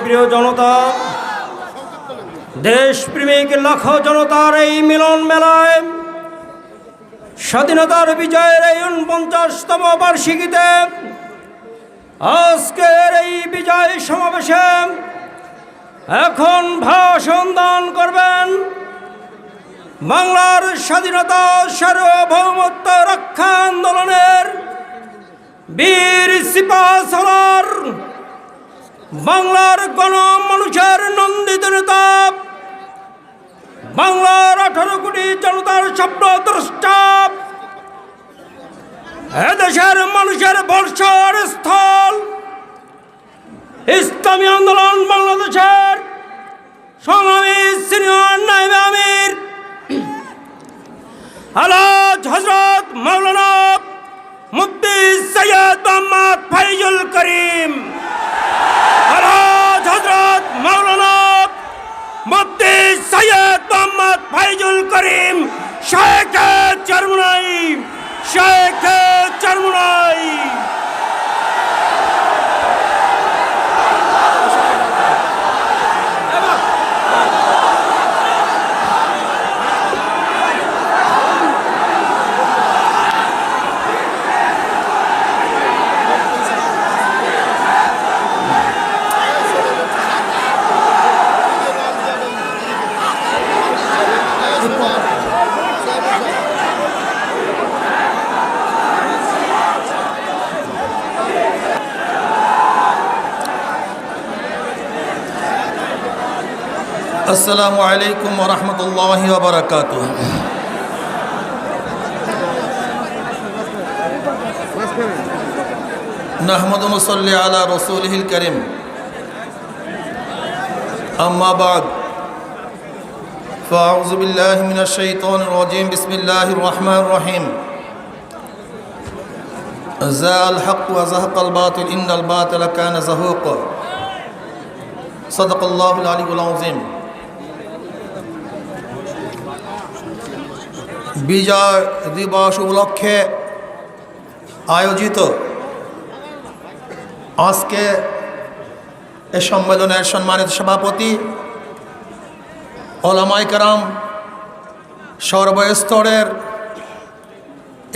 প্রিয় জনতা, দেশপ্রেমিক লাখ জনতার এই মিলন মেলায় স্বাধীনতার বিজয়ের এই ৪৯তম বার্ষিকীতে আজকের এই বিজয় সমাবেশে এখন ভাষণ দান করবেন বাংলার স্বাধীনতা সার্বভৌমত্ব রক্ষা আন্দোলনের বীর সিপাহসালার, বাংলার গণমানুষের নন্দিত নেতা, বাংলার ১৮ কোটি জনতার স্বপ্নদ্রষ্টা, এদেশের মানুষের ভরসার স্থল, ইসলামী আন্দোলন বাংলাদেশের সংগ্রামী সিনিয়র নায়েবে আমির আলহাজ হযরত মাওলানা মুফতি সৈয়দ মোহাম্মদ ফাইজুল করিম, আলহাজ হযরত মাওলানা মুফতি সৈয়দ মোহাম্মদ ফাইজুল করিম শেখে চরমনাই, শেখে চরমনাই। আসসালামু আলাইকুম ওয়া রাহমাতুল্লাহি ওয়া বারাকাতুহু। নাহমাদু ওয়া নুসাল্লি আলা রাসূলিহিল কারীম, আম্মা বা'দ, ফাআউযু বিল্লাহি মিনাশ শাইতানির রাজীম, বিসমিল্লাহির রহমানির রহিম। জাআল হক ওয়া যাহাকাল বাতিল, ইন্নাল বাতিলা কানা যাহুকা। সাদাকাল্লাহুল আলিয়্যুল আযীম। বিজয় দিবস উপলক্ষে আয়োজিত আজকে এ সম্মেলনের সম্মানিত সভাপতি, ওলামায়ে কেরাম, সর্বস্তরের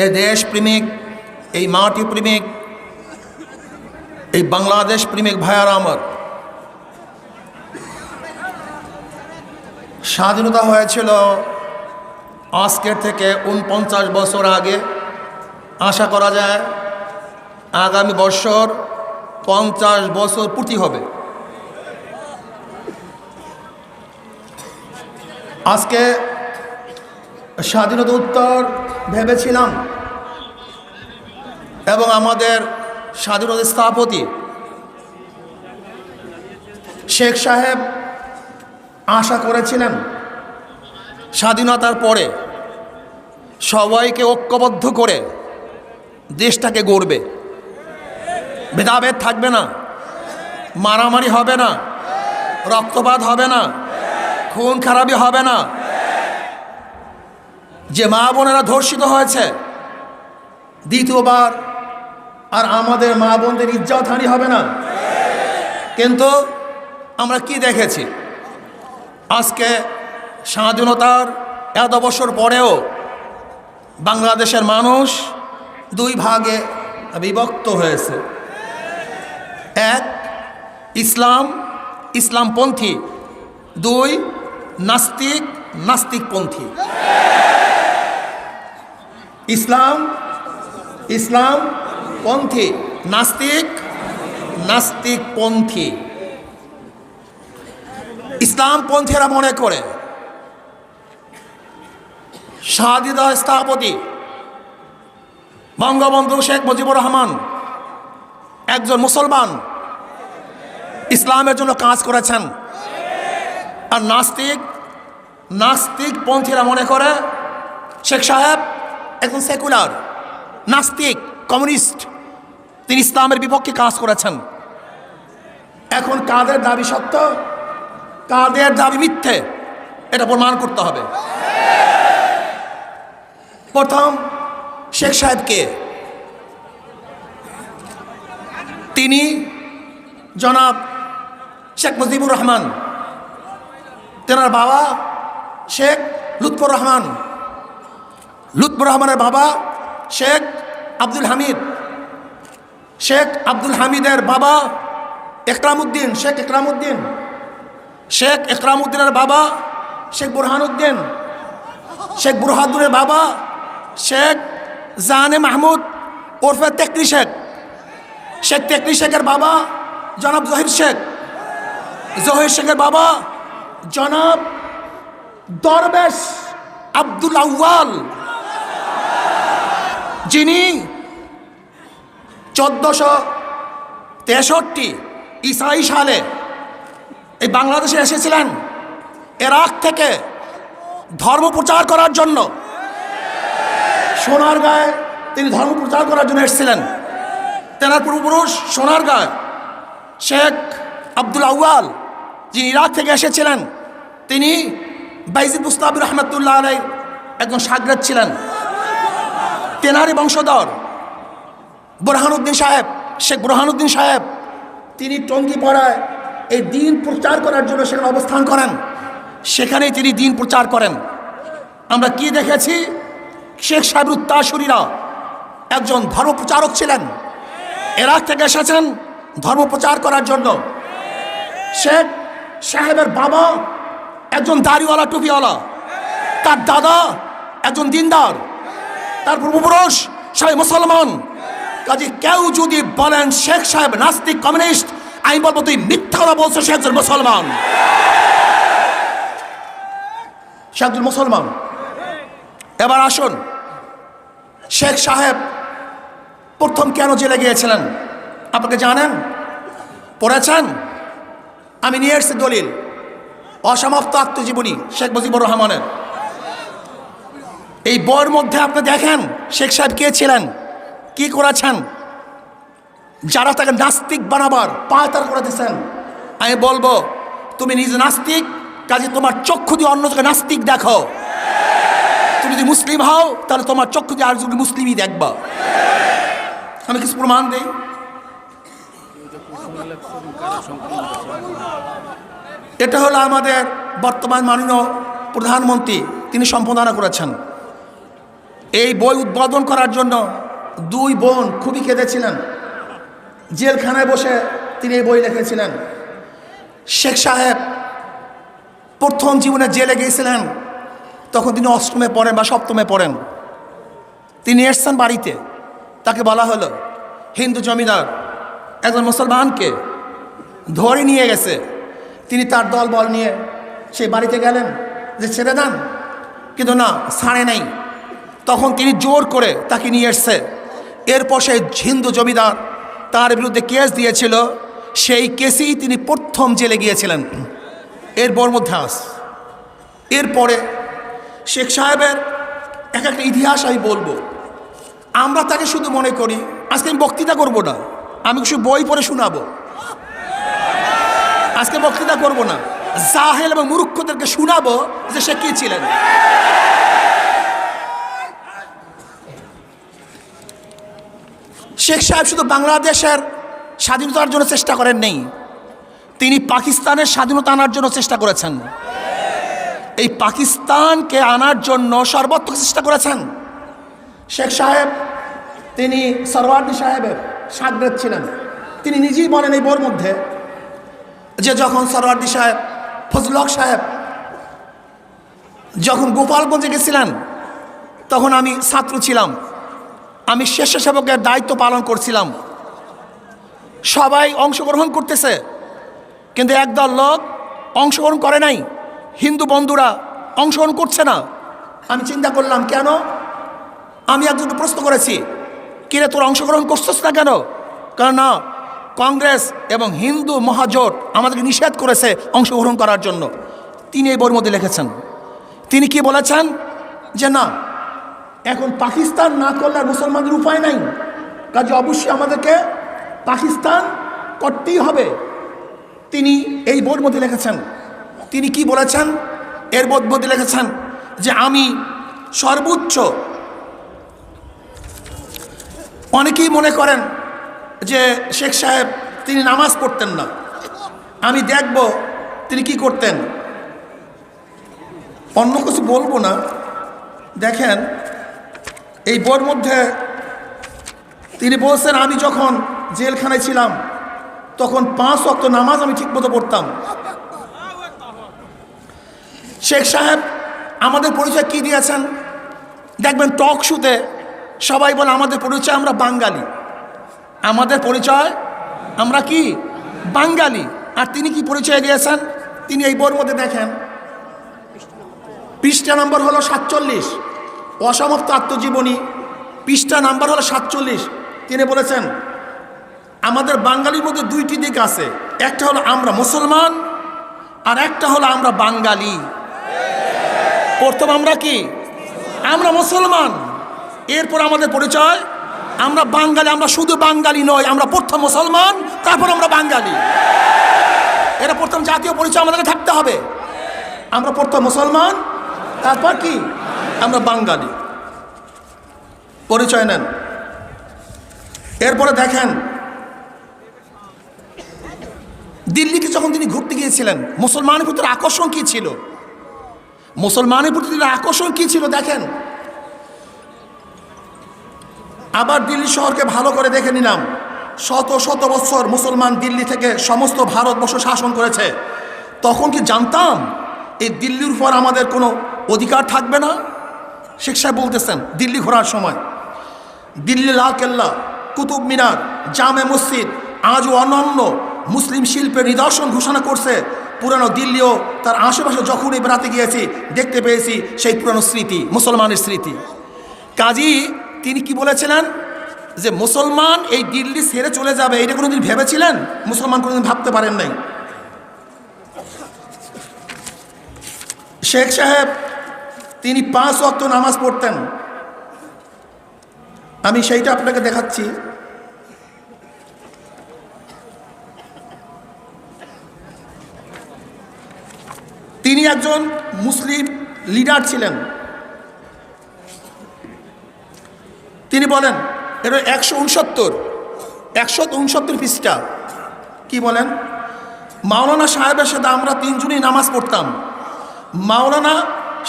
এ দেশপ্রেমিক, এই মাটি প্রেমিক, এই বাংলাদেশ প্রেমিক ভাইয়ারা আমার, স্বাধীনতা হয়েছিল আজকের থেকে ৪৯ বছর আগে। আশা করা যায় আগামী বছর ৫০ বছর পূর্তি হবে। আজকে স্বাধীনতা উত্তর ভেবেছিলাম এবং আমাদের স্বাধীনতা স্থপতি শেখ সাহেব আশা করেছিলেন স্বাধীনতার পরে সবাইকে ঐক্যবদ্ধ করে দেশটাকে গড়বে, ভেদাভেদ থাকবে না, মারামারি হবে না, রক্তপাত হবে না, খুন খারাপি হবে না, যে মা বোনেরা ধর্ষিত হয়েছে দ্বিতীয়বার আর আমাদের মা বোনদের ইজ্জতহানি হবে না। কিন্তু আমরা কি দেখেছি, আজকে স্বাধীনতার এত বছর পরেও বাংলাদেশের মানুষ দুই ভাগে বিভক্ত হয়েছে। এক, ইসলাম, ইসলামপন্থী; দুই, নাস্তিক, নাস্তিকপন্থী। ইসলাম, ইসলামপন্থী; নাস্তিক, নাস্তিকপন্থী। ইসলামপন্থীরা মনে করে স্বাধীনতা স্থপতি বঙ্গবন্ধু শেখ মুজিবুর রহমান একজন মুসলমান, ইসলামের জন্য কাজ করেছেন। আর নাস্তিকপন্থীরা মনে করে শেখ সাহেব একজন সেকুলার, নাস্তিক, কমিউনিস্ট, তিনি ইসলামের বিপক্ষে কাজ করেছেন। এখন কাদের দাবি সত্য, কাদের দাবি মিথ্যে, এটা প্রমাণ করতে হবে। প্রথম, শেখ সাহেবকে, তিনি জনাব শেখ মুজিবুর রহমান, তেনার বাবা শেখ লুৎফর রহমান, লুৎফর রহমানের বাবা শেখ আব্দুল হামিদ, শেখ আব্দুল হামিদের বাবা একরামউদ্দিন, শেখ একরামউদ্দিন, শেখ একরামউদ্দিনের বাবা শেখ বুরহানুদ্দিন, শেখ বুরহানুদ্দিনের বাবা শেখ জাহানে মাহমুদ ওরফে তেকরি শেখ, শেখ তেকরি শেখের বাবা জনাব জহির শেখ, জহির শেখের বাবা জনাব দরবেশ আব্দুল আউয়াল, যিনি 1463 ঈসাই সালে এই বাংলাদেশে এসেছিলেন ইরাক থেকে ধর্ম প্রচার করার জন্য। সোনারগাঁয়ে তিনি ধর্ম প্রচার করার জন্য এসেছিলেন। তেনার পূর্বপুরুষ সোনারগাঁয় শেখ আব্দুল আউয়াল, যিনি ইরাক থেকে এসেছিলেন, তিনি বাইজিদ বুস্তামি রহমতুল্লাহ আলাইহির একজন শাগরেদ ছিলেন। তেনারই বংশধর বুরহানুদ্দিন সাহেব, শেখ বুরহানুদ্দিন সাহেব, তিনি টঙ্গীপাড়ায় এই দিন প্রচার করার জন্য সেখানে অবস্থান করেন। সেখানেই তিনি দিন প্রচার করেন। আমরা কি দেখেছি? শেখ সাহেবের উত্তরসূরিরা একজন ধর্ম প্রচারক ছিলেন, ইরাক থেকে এসেছেন ধর্ম প্রচার করার জন্য। শেখ সাহেবের বাবা একজন দাড়িওয়ালা টুপিওয়ালা, তার দাদা একজন দিনদার, তার পূর্বপুরুষ সবাই মুসলমান। কাজে কেউ যদি বলেন শেখ সাহেব নাস্তিক কমিউনিস্ট, আমি বলবো তুই মিথ্যা কথা বলছো, সে একজন মুসলমান, সে একজন মুসলমান। এবার আসুন, শেখ সাহেব প্রথম কেন জেলে গিয়েছিলেন আপনাকে জানেন? পড়েছেন? আমি নিয়ে এসেছি দলিল, অসমাপ্ত আত্মজীবনী শেখ মুজিবুর রহমানের। এই বইয়ের মধ্যে আপনি দেখেন শেখ সাহেব কে ছিলেন, কি করেছেন। যারা তাকে নাস্তিক বানাবার পায়তার করে দিচ্ছেন, আমি বলবো তুমি নিজে নাস্তিক, কাজে তোমার চক্ষু দিয়ে অন্যকে নাস্তিক দেখো। তুমি যদি মুসলিম হও তাহলে তোমার চক্ষু দিয়ে আর যদি মুসলিমই দেখবা। আমি কিছু প্রমাণ দিই। এটা হলো আমাদের বর্তমান মাননীয় প্রধানমন্ত্রী, তিনি সম্পাদনা করেছেন। এই বই উদ্বোধন করার জন্য দুই বোন খুবই কেঁদেছিলেন। জেলখানায় বসে তিনি এই বই লিখেছিলেন। শেখ সাহেব প্রথম জীবনে জেলে গিয়েছিলেন, তখন তিনি অষ্টমে পড়েন বা সপ্তমে পড়েন। তিনি এসছেন বাড়িতে, তাকে বলা হলো হিন্দু জমিদার একজন মুসলমানকে ধরে নিয়ে গেছে। তিনি তার দল বল নিয়ে সেই বাড়িতে গেলেন যে ছেড়ে দেন, কিন্তু না, ছাড়ে নাই। তখন তিনি জোর করে তাকে নিয়ে এসছে। এরপর সেই হিন্দু জমিদার তার বিরুদ্ধে কেস দিয়েছিল, সেই কেসেই তিনি প্রথম জেলে গিয়েছিলেন। এর মধ্যে এরপরে শেখ সাহেবের একটা ইতিহাস আমি বলবো। আমরা তাকে শুধু মনে করি, আজকে আমি বক্তৃতা করব না, আমি কিছু বই পড়ে শোনাবো। আজকে বক্তৃতা করব না, জাহেল এবং মূর্খদেরকে শোনাবো যে সে কি ছিলেন। শেখ সাহেব শুধু বাংলাদেশের স্বাধীনতার জন্য চেষ্টা করেন নেই, তিনি পাকিস্তানের স্বাধীনতা আনার জন্য চেষ্টা করেছেন। এই পাকিস্তানকে আনার জন্য সর্বোচ্চ চেষ্টা করেছেন। শেখ সাহেব তিনি সরওয়ার্দী সাহেবের শাগরেদ ছিলেন। তিনি নিজেই বলেন এই বইয়ের মধ্যে যে যখন সরওয়ার্দী সাহেব, ফজলুল হক সাহেব যখন গোপালগঞ্জে গেছিলেন, তখন আমি ছাত্র ছিলাম, আমি স্বেচ্ছাসেবকের দায়িত্ব পালন করছিলাম। সবাই অংশগ্রহণ করতেছে, কিন্তু একদল লোক অংশগ্রহণ করে নাই, হিন্দু বন্ধুরা অংশগ্রহণ করছে না। আমি চিন্তা করলাম কেন? আমি একজনকে প্রশ্ন করেছি, কিরে তোর অংশগ্রহণ করছিস না কেন? কারণ না, কংগ্রেস এবং হিন্দু মহাজোট আমাদেরকে নিষেধ করেছে অংশগ্রহণ করার জন্য। তিনি এই বইয়ের মধ্যে লিখেছেন। তিনি কি বলেছেন যে না, এখন পাকিস্তান না করলে আর মুসলমানদের উপায় নাই, কাজে অবশ্যই আমাদেরকে পাকিস্তান করতেই হবে। তিনি এই বইয়ের মধ্যে লিখেছেন। তিনি কি বলেছেন? এর মধ্যে লিখেছেন যে আমি সর্বোচ্চ, অনেকেই মনে করেন যে শেখ সাহেব তিনি নামাজ পড়তেন না, আমি দেখব তিনি কি করতেন। অন্য কিছু বলবো না। দেখেন এই বইয়ের মধ্যে তিনি বলছেন, আমি যখন জেলখানায় ছিলাম তখন 5 ওয়াক্ত নামাজ আমি ঠিকমতো পড়তাম। শেখ সাহেব আমাদের পরিচয় কি দিয়েছেন দেখবেন, টক শোতে সবাই বলে আমাদের পরিচয় আমরা বাঙালি, আমাদের পরিচয় আমরা কি বাঙালি। আর তিনি কি পরিচয় দিয়েছেন, তিনি এই বইয়ের মধ্যে দেখেন পৃষ্ঠা নম্বর হলো 47, অসমাপ্ত আত্মজীবনী, পৃষ্ঠা নাম্বার হলো 47। তিনি বলেছেন আমাদের বাঙালির মধ্যে 2টি দিক আছে, একটা হলো আমরা মুসলমান আর একটা হলো আমরা বাঙালি। প্রথম আমরা কি, আমরা মুসলমান, এরপর আমাদের পরিচয় আমরা বাঙালি। আমরা শুধু বাঙালি নয়, আমরা প্রথম মুসলমান, তারপর আমরা বাঙালি। এটা প্রথম জাতীয় পরিচয় আমাদেরকে থাকতে হবে। আমরা প্রথম মুসলমান, তারপর কি আমরা বাঙালি। পরিচয় নেন। এরপরে দেখেন দিল্লিতে যখন তিনি ঘুরতে গিয়েছিলেন, মুসলমানের প্রতি আকর্ষণ কি ছিল, মুসলমানের প্রতি আকর্ষণ কি ছিল দেখেন। আবার দিল্লি শহরকে ভালো করে দেখে নিলাম, শত শত বছর মুসলমান দিল্লি থেকে সমস্ত ভারতবর্ষ শাসন করেছে। তখন কি জানতাম এই দিল্লির উপর আমাদের কোনো অধিকার থাকবে না? শেখ সাহেব বলতেছেন দিল্লি ঘোরার সময়, দিল্লি লাল কেল্লা, কুতুব মিনার, জামে মসজিদ আজও অনন্য মুসলিম শিল্পের নিদর্শন ঘোষণা করছে। পুরানো দিল্লিও তার আশেপাশে যখনই বেড়াতে গিয়েছি দেখতে পেয়েছি সেই পুরানো স্মৃতি, মুসলমানের স্মৃতি। কাজী তিনি কি বলেছিলেন যে মুসলমান এই দিল্লি ছেড়ে চলে যাবে, এটা কোনোদিন ভেবেছিলেন? মুসলমান কোনোদিন ভাবতে পারেন নাই। শেখ সাহেব তিনি 5 ওয়াক্ত নামাজ পড়তেন। আমি সেইটা আপনাকে দেখাচ্ছি। তিনি একজন মুসলিম লিডার ছিলেন। তিনি বলেন, এটা 169 পৃষ্ঠা। কি বলেন? মাওলানা সাহেবের সাথে আমরা 3 জনই নামাজ পড়তাম। মাওলানা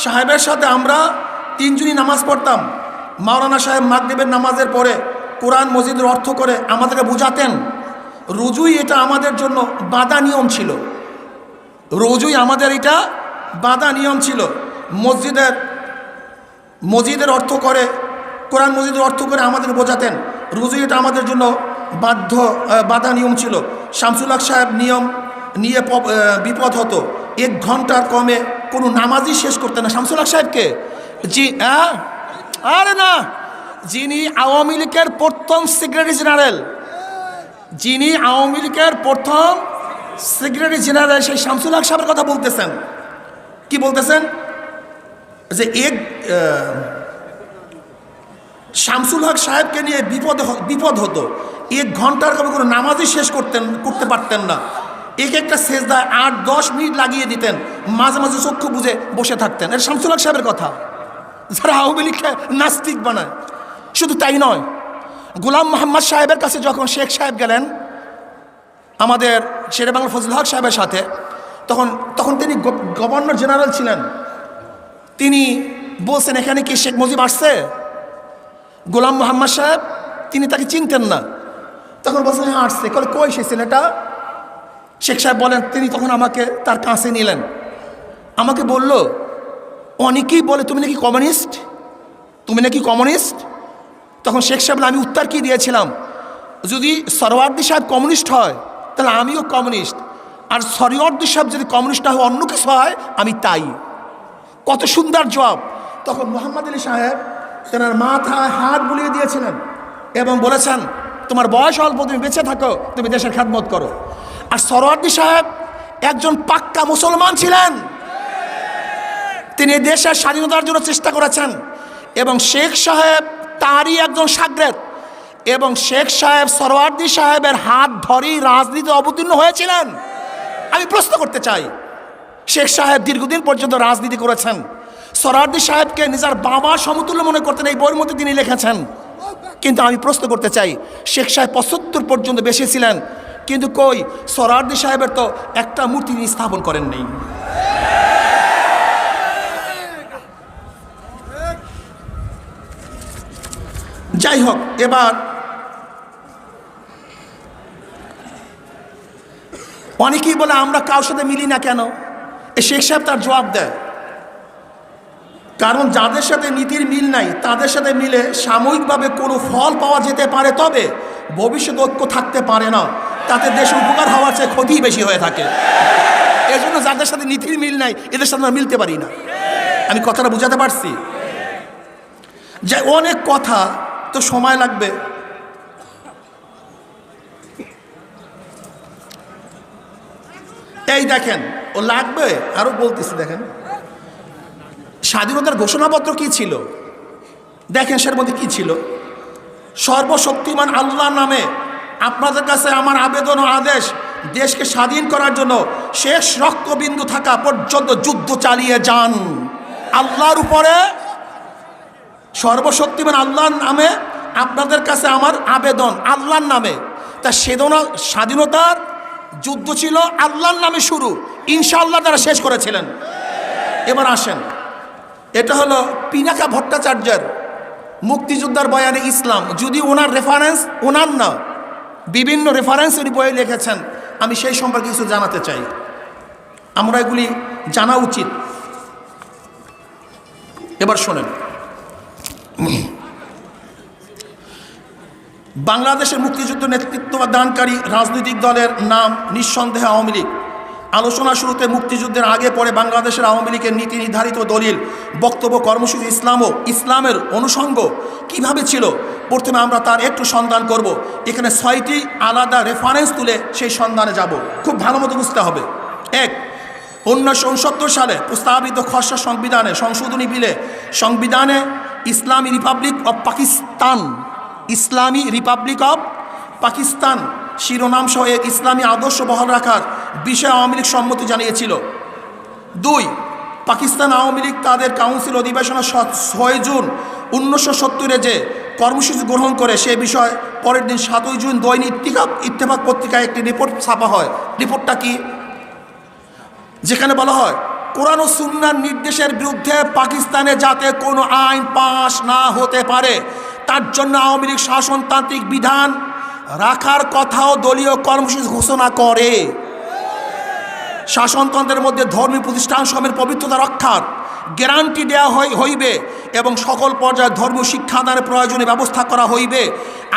সাহেবের সাথে আমরা 3 জনই নামাজ পড়তাম। মাওলানা সাহেব মাগরিবের নামাজের পরে কোরআন মজিদের অর্থ করে আমাদেরকে বুঝাতেন। রোজই এটা আমাদের জন্য বাধা নিয়ম ছিল, রোজই আমাদের এটা বাধা নিয়ম ছিল। মসজিদের অর্থ করে, কোরআন মসজিদের অর্থ করে আমাদের বোঝাতেন। রোজই এটা আমাদের জন্য বাধা নিয়ম ছিল। শামসুল হক সাহেব নিয়ম নিয়ে বিপদ হতো, 1 ঘন্টার কমে কোনো নামাজই শেষ করতেন না। শামসুল হক সাহেবকে আরে না, যিনি আওয়ামী লীগের প্রথম সেক্রেটারি জেনারেল, যিনি আওয়ামী লীগের প্রথম সেক্রেটারি জেনারেল, সেই শামসুল হক সাহেবের কথা বলতেছেন। কি বলতেছেন? যে শামসুল হক সাহেবকে নিয়ে বিপদ হতো, 1 ঘন্টার কমে কোনো নামাজই শেষ করতে পারতেন না। একটা সেজদায় 8-10 মিনিট লাগিয়ে দিতেন, মাঝে মাঝে চক্ষু বুঝে বসে থাকতেন। এটা শামসুল হক সাহেবের কথা, যারা আওয়ামী লীগকে নাস্তিক বানায়। শুধু তাই নয়, গোলাম মোহাম্মদ সাহেবের কাছে যখন শেখ সাহেব গেলেন আমাদের শেরেবাংলা ফজল হক সাহেবের সাথে, তখন তিনি গভর্নর জেনারেল ছিলেন। তিনি বলছেন, এখানে কি শেখ মুজিব আসছে? গোলাম মোহাম্মদ সাহেব তিনি তাকে চিনতেন না। তখন বলছেন, হ্যাঁ আসছে। কই সে ছেলেটা? শেখ সাহেব বলেন, তিনি তখন আমাকে তার কাছে নিলেন, আমাকে বলল, অনেকেই বলে তুমি নাকি কমিউনিস্ট, তুমি নাকি কমিউনিস্ট। তখন শেখ সাহেব আমি উত্তর কি দিয়েছিলাম, যদি সরওয়ার্দী সাহেব কমিউনিস্ট হয় তাহলে আমিও কমিউনিস্ট, আর সরওয়ার্দী সাহেব যদি কমিউনিস্ট না হয় অন্য কিছু হয় আমি তাই। কত সুন্দর জবাব। তখন মোহাম্মদ আলী সাহেব তেনার মাথায় হাত বুলিয়ে দিয়েছিলেন এবং বলেছেন, তোমার বয়স অল্প, তুমি বেঁচে থাকো, তুমি দেশের খেদমত করো। আর সরওয়ার্দী সাহেব একজন পাক্কা মুসলমান ছিলেন, তিনি দেশের স্বাধীনতার জন্য চেষ্টা করেছেন এবং শেখ সাহেব তারই একজন শাগরেদ। এবং শেখ সাহেব সরওয়ার্দী সাহেবের হাত ধরেই রাজনীতি অবতীর্ণ হয়েছিলেন। আমি প্রশ্ন করতে চাই, শেখ সাহেব দীর্ঘদিন পর্যন্ত রাজনীতি করেছেন, সরওয়ার্দী সাহেবকে নিজের বাবার সমতুল্য মনে করতেন, এই বইয়ের মধ্যে তিনি লিখেছেন। কিন্তু আমি প্রশ্ন করতে চাই, শেখ সাহেব 75 পর্যন্ত বেঁচে ছিলেন, কিন্তু কই সোহরাওয়ার্দী সাহেবের তো একটা মূর্তি তিনি স্থাপন করেন নেই। যাই হোক, এবার অনেকেই বলে আমরা কারোর সাথে মিলি না কেন। শেখ সাহেব তার জবাব দেয়, কারণ যাদের সাথে নীতির মিল নাই তাদের সাথে মিলে সাময়িকভাবে কোনো ফল পাওয়া যেতে পারে, তবে ভবিষ্যৎ ঐক্য থাকতে পারে না। তাতে দেশ উপকার হওয়ার চেয়ে ক্ষতি বেশি হয়ে থাকে। এই জন্য যাদের সাথে নীতির মিল নাই এদের সাথে আমরা মিলতে পারি না। আমি কথাটা বুঝাতে পারছি? যে অনেক কথা তো সময় লাগবে। এই দেখেন, ও লাগবে আরো বলতেছি। দেখেন স্বাধীনতার ঘোষণাপত্র কি ছিল, দেখেন সের মধ্যে কি ছিল। সর্বশক্তিমান আল্লাহর নামে আপনাদের কাছে আমার আবেদন ও আদেশ, দেশকে স্বাধীন করার জন্য শেষ রক্তবিন্দু থাকা পর্যন্ত যুদ্ধ চালিয়ে যান। আল্লাহর উপরে, সর্বশক্তিমান আল্লাহর নামে আপনাদের কাছে আমার আবেদন, আল্লাহর নামে। তা স্বাধীনতার যুদ্ধ ছিল আল্লাহর নামে শুরু, ইনশাআল্লাহ তারা শেষ করেছিলেন। এবার আসেন, এটা হলো পিনাকা ভট্টাচার্যের মুক্তিযোদ্ধার বয়ানে ইসলাম। যদি ওনার রেফারেন্স, ওনার না, বিভিন্ন রেফারেন্স উনি বইয়ে লিখেছেন, আমি সেই সম্পর্কে কিছু জানাতে চাই। আমরা এগুলি জানা উচিত। এবার শোনেন, বাংলাদেশের মুক্তিযুদ্ধ নেতৃত্ব দানকারী রাজনৈতিক দলের নাম নিঃসন্দেহে আওয়ামী লীগ। আলোচনা শুরুতে মুক্তিযুদ্ধের আগে পরে বাংলাদেশের আওয়ামী লীগের নীতি নির্ধারিত দলিল, বক্তব্য, কর্মসূচি, ইসলাম ও ইসলামের অনুষঙ্গ কিভাবে ছিল, প্রথমে আমরা তার একটু সন্ধান করব। এখানে 6টি আলাদা রেফারেন্স তুলে সেই সন্ধানে যাব। খুব ভালো মতো বুঝতে হবে। 1, 1969 সালে প্রস্তাবিত খসড়া সংবিধানে সংশোধনী বিলে সংবিধানে ইসলামী Republic of Pakistan, Islami Republic of Pakistan শিরোনাম সহ ইসলামী আদর্শ বহাল রাখার বিষয়ে আওয়ামী লীগ সম্মতি জানিয়েছিল। 2, পাকিস্তান আওয়ামী লীগ তাদের কাউন্সিল অধিবেশনে 6 জুন 1970 যে কর্মসূচি গ্রহণ করে সে বিষয়ে পরের দিন 7 জুন দৈনিক ইত্তেফাক পত্রিকায় একটি রিপোর্ট ছাপা হয়। রিপোর্টটা কি? যেখানে বলা হয় কোরআন ও সুন্নাহর নির্দেশের বিরুদ্ধে পাকিস্তানে যাতে কোনো আইন পাস না হতে পারে তার জন্য আওয়ামী লীগ শাসনতান্ত্রিক বিধান রাখার কথাও দলীয় কর্মসূচি ঘোষণা করে। শাসনতন্ত্রের মধ্যে ধর্মীয় প্রতিষ্ঠান সমূহের পবিত্রতা রক্ষার গ্যারান্টি দেওয়া হইবে এবং সকল পর্যায়ে ধর্মীয় শিক্ষাদানের প্রয়োজনে ব্যবস্থা করা হইবে।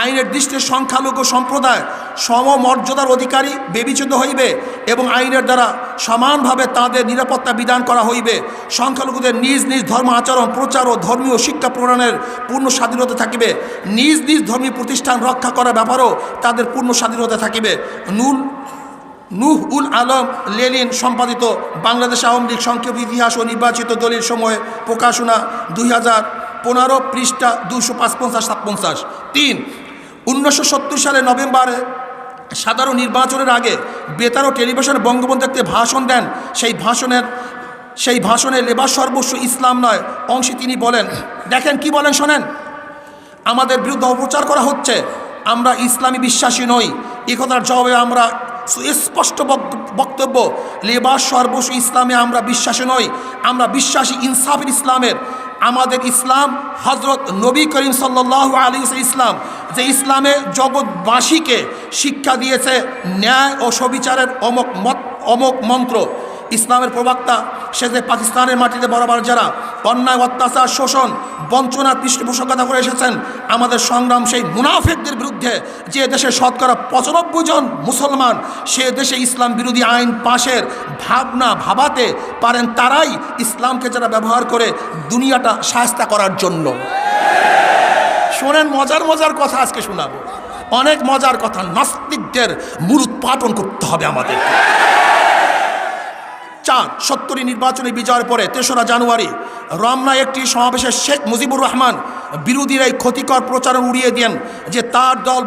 আইনের দৃষ্টিতে সংখ্যালঘু সম্প্রদায় সমমর্যাদার অধিকারী বিবেচিত হইবে এবং আইনের দ্বারা সমানভাবে তাদের নিরাপত্তা বিধান করা হইবে। সংখ্যালঘুদের নিজ নিজ ধর্ম আচরণ, প্রচার ও ধর্মীয় শিক্ষা প্রদানের পূর্ণ স্বাধীনতা থাকিবে। নিজ নিজ ধর্মীয় প্রতিষ্ঠান রক্ষা করার ব্যাপারেও তাদের পূর্ণ স্বাধীনতা থাকিবে। নূহ উল আলম লেলিন সম্পাদিত বাংলাদেশ আওয়ামী লীগ সংক্ষেপ ইতিহাস ও নির্বাচিত দলের সময় প্রকাশনা 2015 পৃষ্ঠা 255-57। 3, 1970 সালে নভেম্বরে সাধারণ নির্বাচনের আগে বেতার ও টেলিভিশনে বঙ্গবন্ধু একটি ভাষণ দেন। সেই ভাষণে লেবাস সর্বস্ব ইসলাম নয় অংশে তিনি বলেন, দেখেন কি বলেন শোনেন, আমাদের বিরুদ্ধে অপপ্রচার করা হচ্ছে, আমরা ইসলামী বিশ্বাসী নই। এ কথার জবাবে আমরা সুস্পষ্ট বক্তব্য, লেবাস সর্বস্ব ইসলামে আমরা বিশ্বাসী নই, আমরা বিশ্বাসী ইনসাফের ইসলামের। আমাদের ইসলাম হজরত নবী করিম সাল্লাল্লাহু আলাইহি ওয়াসাল্লাম ইসলাম, যে ইসলামে জগৎবাসীকে শিক্ষা দিয়েছে ন্যায় ও সবিচারের অমোঘ মন্ত্র। ইসলামের প্রবক্তা শেষে পাকিস্তানের মাটিতে বরাবর যারা অন্যায়, অত্যাচার, শোষণ, বঞ্চনার পৃষ্ঠপোষকতা করে এসেছেন, আমাদের সংগ্রাম সেই মুনাফিকদের বিরুদ্ধে। যে দেশে শতকরা 95 জন মুসলমান সে দেশে ইসলাম বিরোধী আইন পাশের ভাবনা ভাবাতে পারেন, তারাই ইসলামকে যারা ব্যবহার করে দুনিয়াটা শায়েস্তা করার জন্য। শোনেন, মজার মজার কথা আজকে শোনাবো, অনেক মজার কথা। নাস্তিকদের মূল উৎপাটন করতে হবে আমাদেরকে। 4, 70 নির্বাচনী বিজয়ের পরে 3রা জানুয়ারি রমনায় একটি সমাবেশে শেখ মুজিবুর রহমান বিরোধীরা এই ক্ষতিকর প্রচারণ উড়িয়ে দেন যে তার দল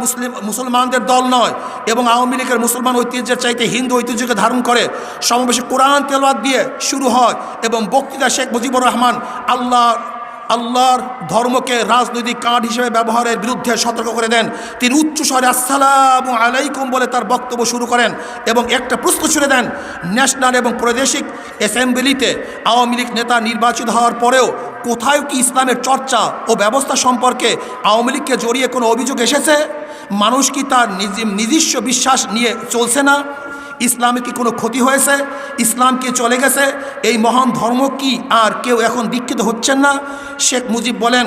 মুসলমানদের দল নয় এবং আওয়ামী লীগের মুসলমান ঐতিহ্যের চাইতে হিন্দু ঐতিহ্যকে ধারণ করে। সমাবেশে কোরআন তেলাওয়াত দিয়ে শুরু হয় এবং বক্তৃতা শেখ মুজিবুর রহমান আল্লাহর ধর্মকে রাজনৈতিক কার্ড হিসেবে ব্যবহারের বিরুদ্ধে সতর্ক করে দেন। তিনি উচ্চস্বরে আসসালামু আলাইকুম বলে তার বক্তব্য শুরু করেন এবং একটা প্রশ্ন ছুড়ে দেন, ন্যাশনাল এবং প্রাদেশিক অ্যাসেম্বলিতে আওয়ামী লীগ নেতা নির্বাচিত হওয়ার পরেও কোথাও কি ইসলামের চর্চা ও ব্যবস্থা সম্পর্কে আওয়ামী লীগকে জড়িয়ে কোনো অভিযোগ এসেছে? মানুষ কি তার নিজস্ব বিশ্বাস নিয়ে চলছে না? ইসলামের কি কোনো ক্ষতি হয়েছে? ইসলাম কি চলে গেছে? এই মহান ধর্ম কি আর কেউ এখন দীক্ষিত হচ্ছেন না? শেখ মুজিব বলেন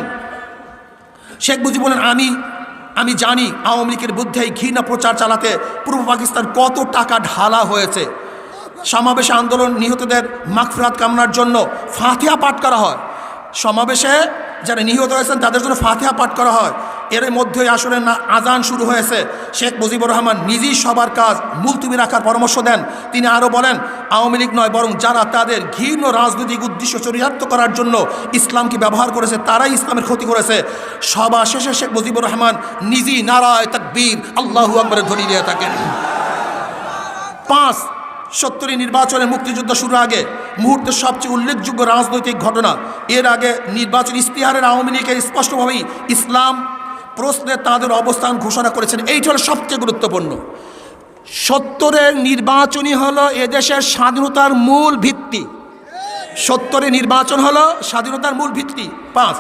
আমি জানি আওয়ামী লীগের বিরুদ্ধে এই ঘৃণা প্রচার চালাতে পূর্ব পাকিস্তান কত টাকা ঢালা হয়েছে। সমাবেশে আন্দোলন নিহতদের মাগফিরাত কামনার জন্য ফাতিহা পাঠ করা হয়। সমাবেশে যারা নিহত হয়েছেন তাদের জন্য ফাতিহা পাঠ করা হয়। এর মধ্যেই আসলে আজান শুরু হয়েছে। শেখ মুজিবুর রহমান নিজেই সবার কাজ মুলতবি রাখার পরামর্শ দেন। তিনি আরও বলেন, আওয়ামী লীগ নয় বরং যারা তাদের ঘৃণ্য রাজনৈতিক উদ্দেশ্য চরিতার্থ করার জন্য ইসলামকে ব্যবহার করেছে তারাই ইসলামের ক্ষতি করেছে। সভা শেষে শেখ মুজিবুর রহমান নিজেই নারায়ে তাকবীর আল্লাহু আকবারের ধ্বনি দিয়ে থাকেন। 5 70 নির্বাচনের মুক্তিযুদ্ধ শুরুর আগে মুহূর্তের সবচেয়ে উল্লেখযোগ্য রাজনৈতিক ঘটনা। এর আগে নির্বাচন ইশতেহারের আওয়ামী লীগের স্পষ্টভাবেই ইসলাম প্রশ্নে তাদের অবস্থান ঘোষণা করেছেন। এইটা হলো সবচেয়ে গুরুত্বপূর্ণ। 70-এর নির্বাচনই হলো এদেশের স্বাধীনতার মূল ভিত্তি। 70-এর নির্বাচন হলো স্বাধীনতার মূল ভিত্তি। 5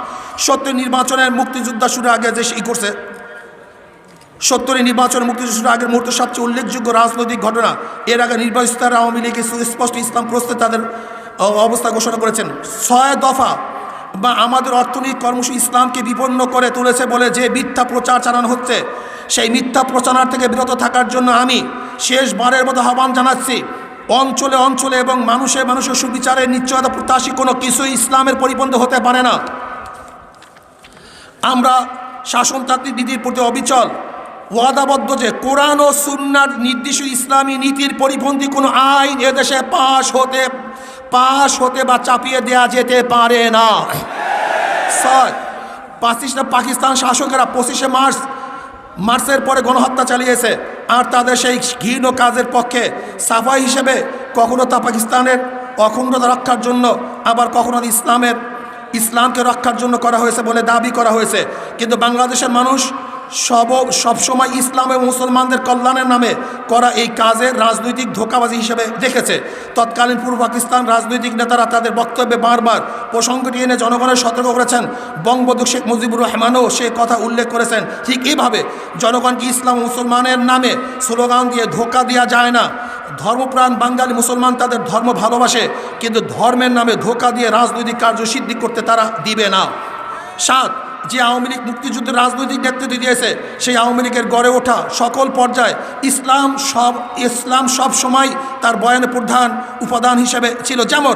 70 নির্বাচনের মুক্তিযুদ্ধ শুরুর আগে যে করছে 70 নির্বাচনের মুক্তিযুদ্ধ শুরুর আগের মুহূর্তে সবচেয়ে উল্লেখযোগ্য রাজনৈতিক ঘটনা। এর আগে নির্বাচিত আওয়ামী লীগ সুস্পষ্ট ইসলাম প্রশ্নে তাদের অবস্থা ঘোষণা করেছেন। 6 দফা বা আমাদের অর্থনৈতিক কর্মসূচি ইসলামকে বিপন্ন করে তুলেছে বলে যে মিথ্যা প্রচার চালানো হচ্ছে, সেই মিথ্যা প্রচার থেকে বিরত থাকার জন্য আমি শেষবারের মতো আহ্বান জানাচ্ছি। অঞ্চলে অঞ্চলে এবং মানুষের সুবিচারের নিশ্চয়তা প্রত্যাশী কোনো কিছুই ইসলামের পরিপন্থী হতে পারে না। আমরা শাসনতান্ত্রিক নীতির প্রতি অবিচল ওয়াদাবদ্ধ যে কোরআন ও সুন্নাহর নির্দিষ্ট ইসলামী নীতির পরিপন্থী কোনো আইন এদেশে পাশ হতে বা চাপিয়ে দেওয়া যেতে পারে না। 6 পাকিস্তান শাসকেরা 25শে মার্চের পরে গণহত্যা চালিয়েছে, আর তাদের সেই ঘৃণ্য কাজের পক্ষে সাফাই হিসেবে কখনো তা পাকিস্তানের অখণ্ডতা রক্ষার জন্য, আবার কখনো ইসলামকে রক্ষার জন্য করা হয়েছে বলে দাবি করা হয়েছে। কিন্তু বাংলাদেশের মানুষ সবসময় ইসলাম এবং মুসলমানদের কল্যাণের নামে করা এই কাজের রাজনৈতিক ধোঁকাবাজি হিসেবে দেখেছে। তৎকালীন পূর্ব পাকিস্তান রাজনৈতিক নেতারা তাদের বক্তব্যে বারবার প্রসঙ্গটি এনে জনগণের সতর্ক করেছেন। বঙ্গবন্ধু শেখ মুজিবুর রহমানও সে কথা উল্লেখ করেছেন। ঠিক এইভাবে জনগণকে ইসলাম মুসলমানের নামে স্লোগান দিয়ে ধোঁকা দেওয়া যায় না। ধর্মপ্রাণ বাঙালি মুসলমান তাদের ধর্ম ভালোবাসে, কিন্তু ধর্মের নামে ধোঁকা দিয়ে রাজনৈতিক কার্যসিদ্ধি করতে তারা দিবে না। 7 যে আওয়ামী লীগ মুক্তিযুদ্ধের রাজনৈতিক নেতৃত্ব দিয়েছে সেই আওয়ামী লীগের গড়ে ওঠা সকল পর্যায়ে ইসলাম সব সময় তার বয়ানে প্রধান উপাদান হিসেবে ছিল। যেমন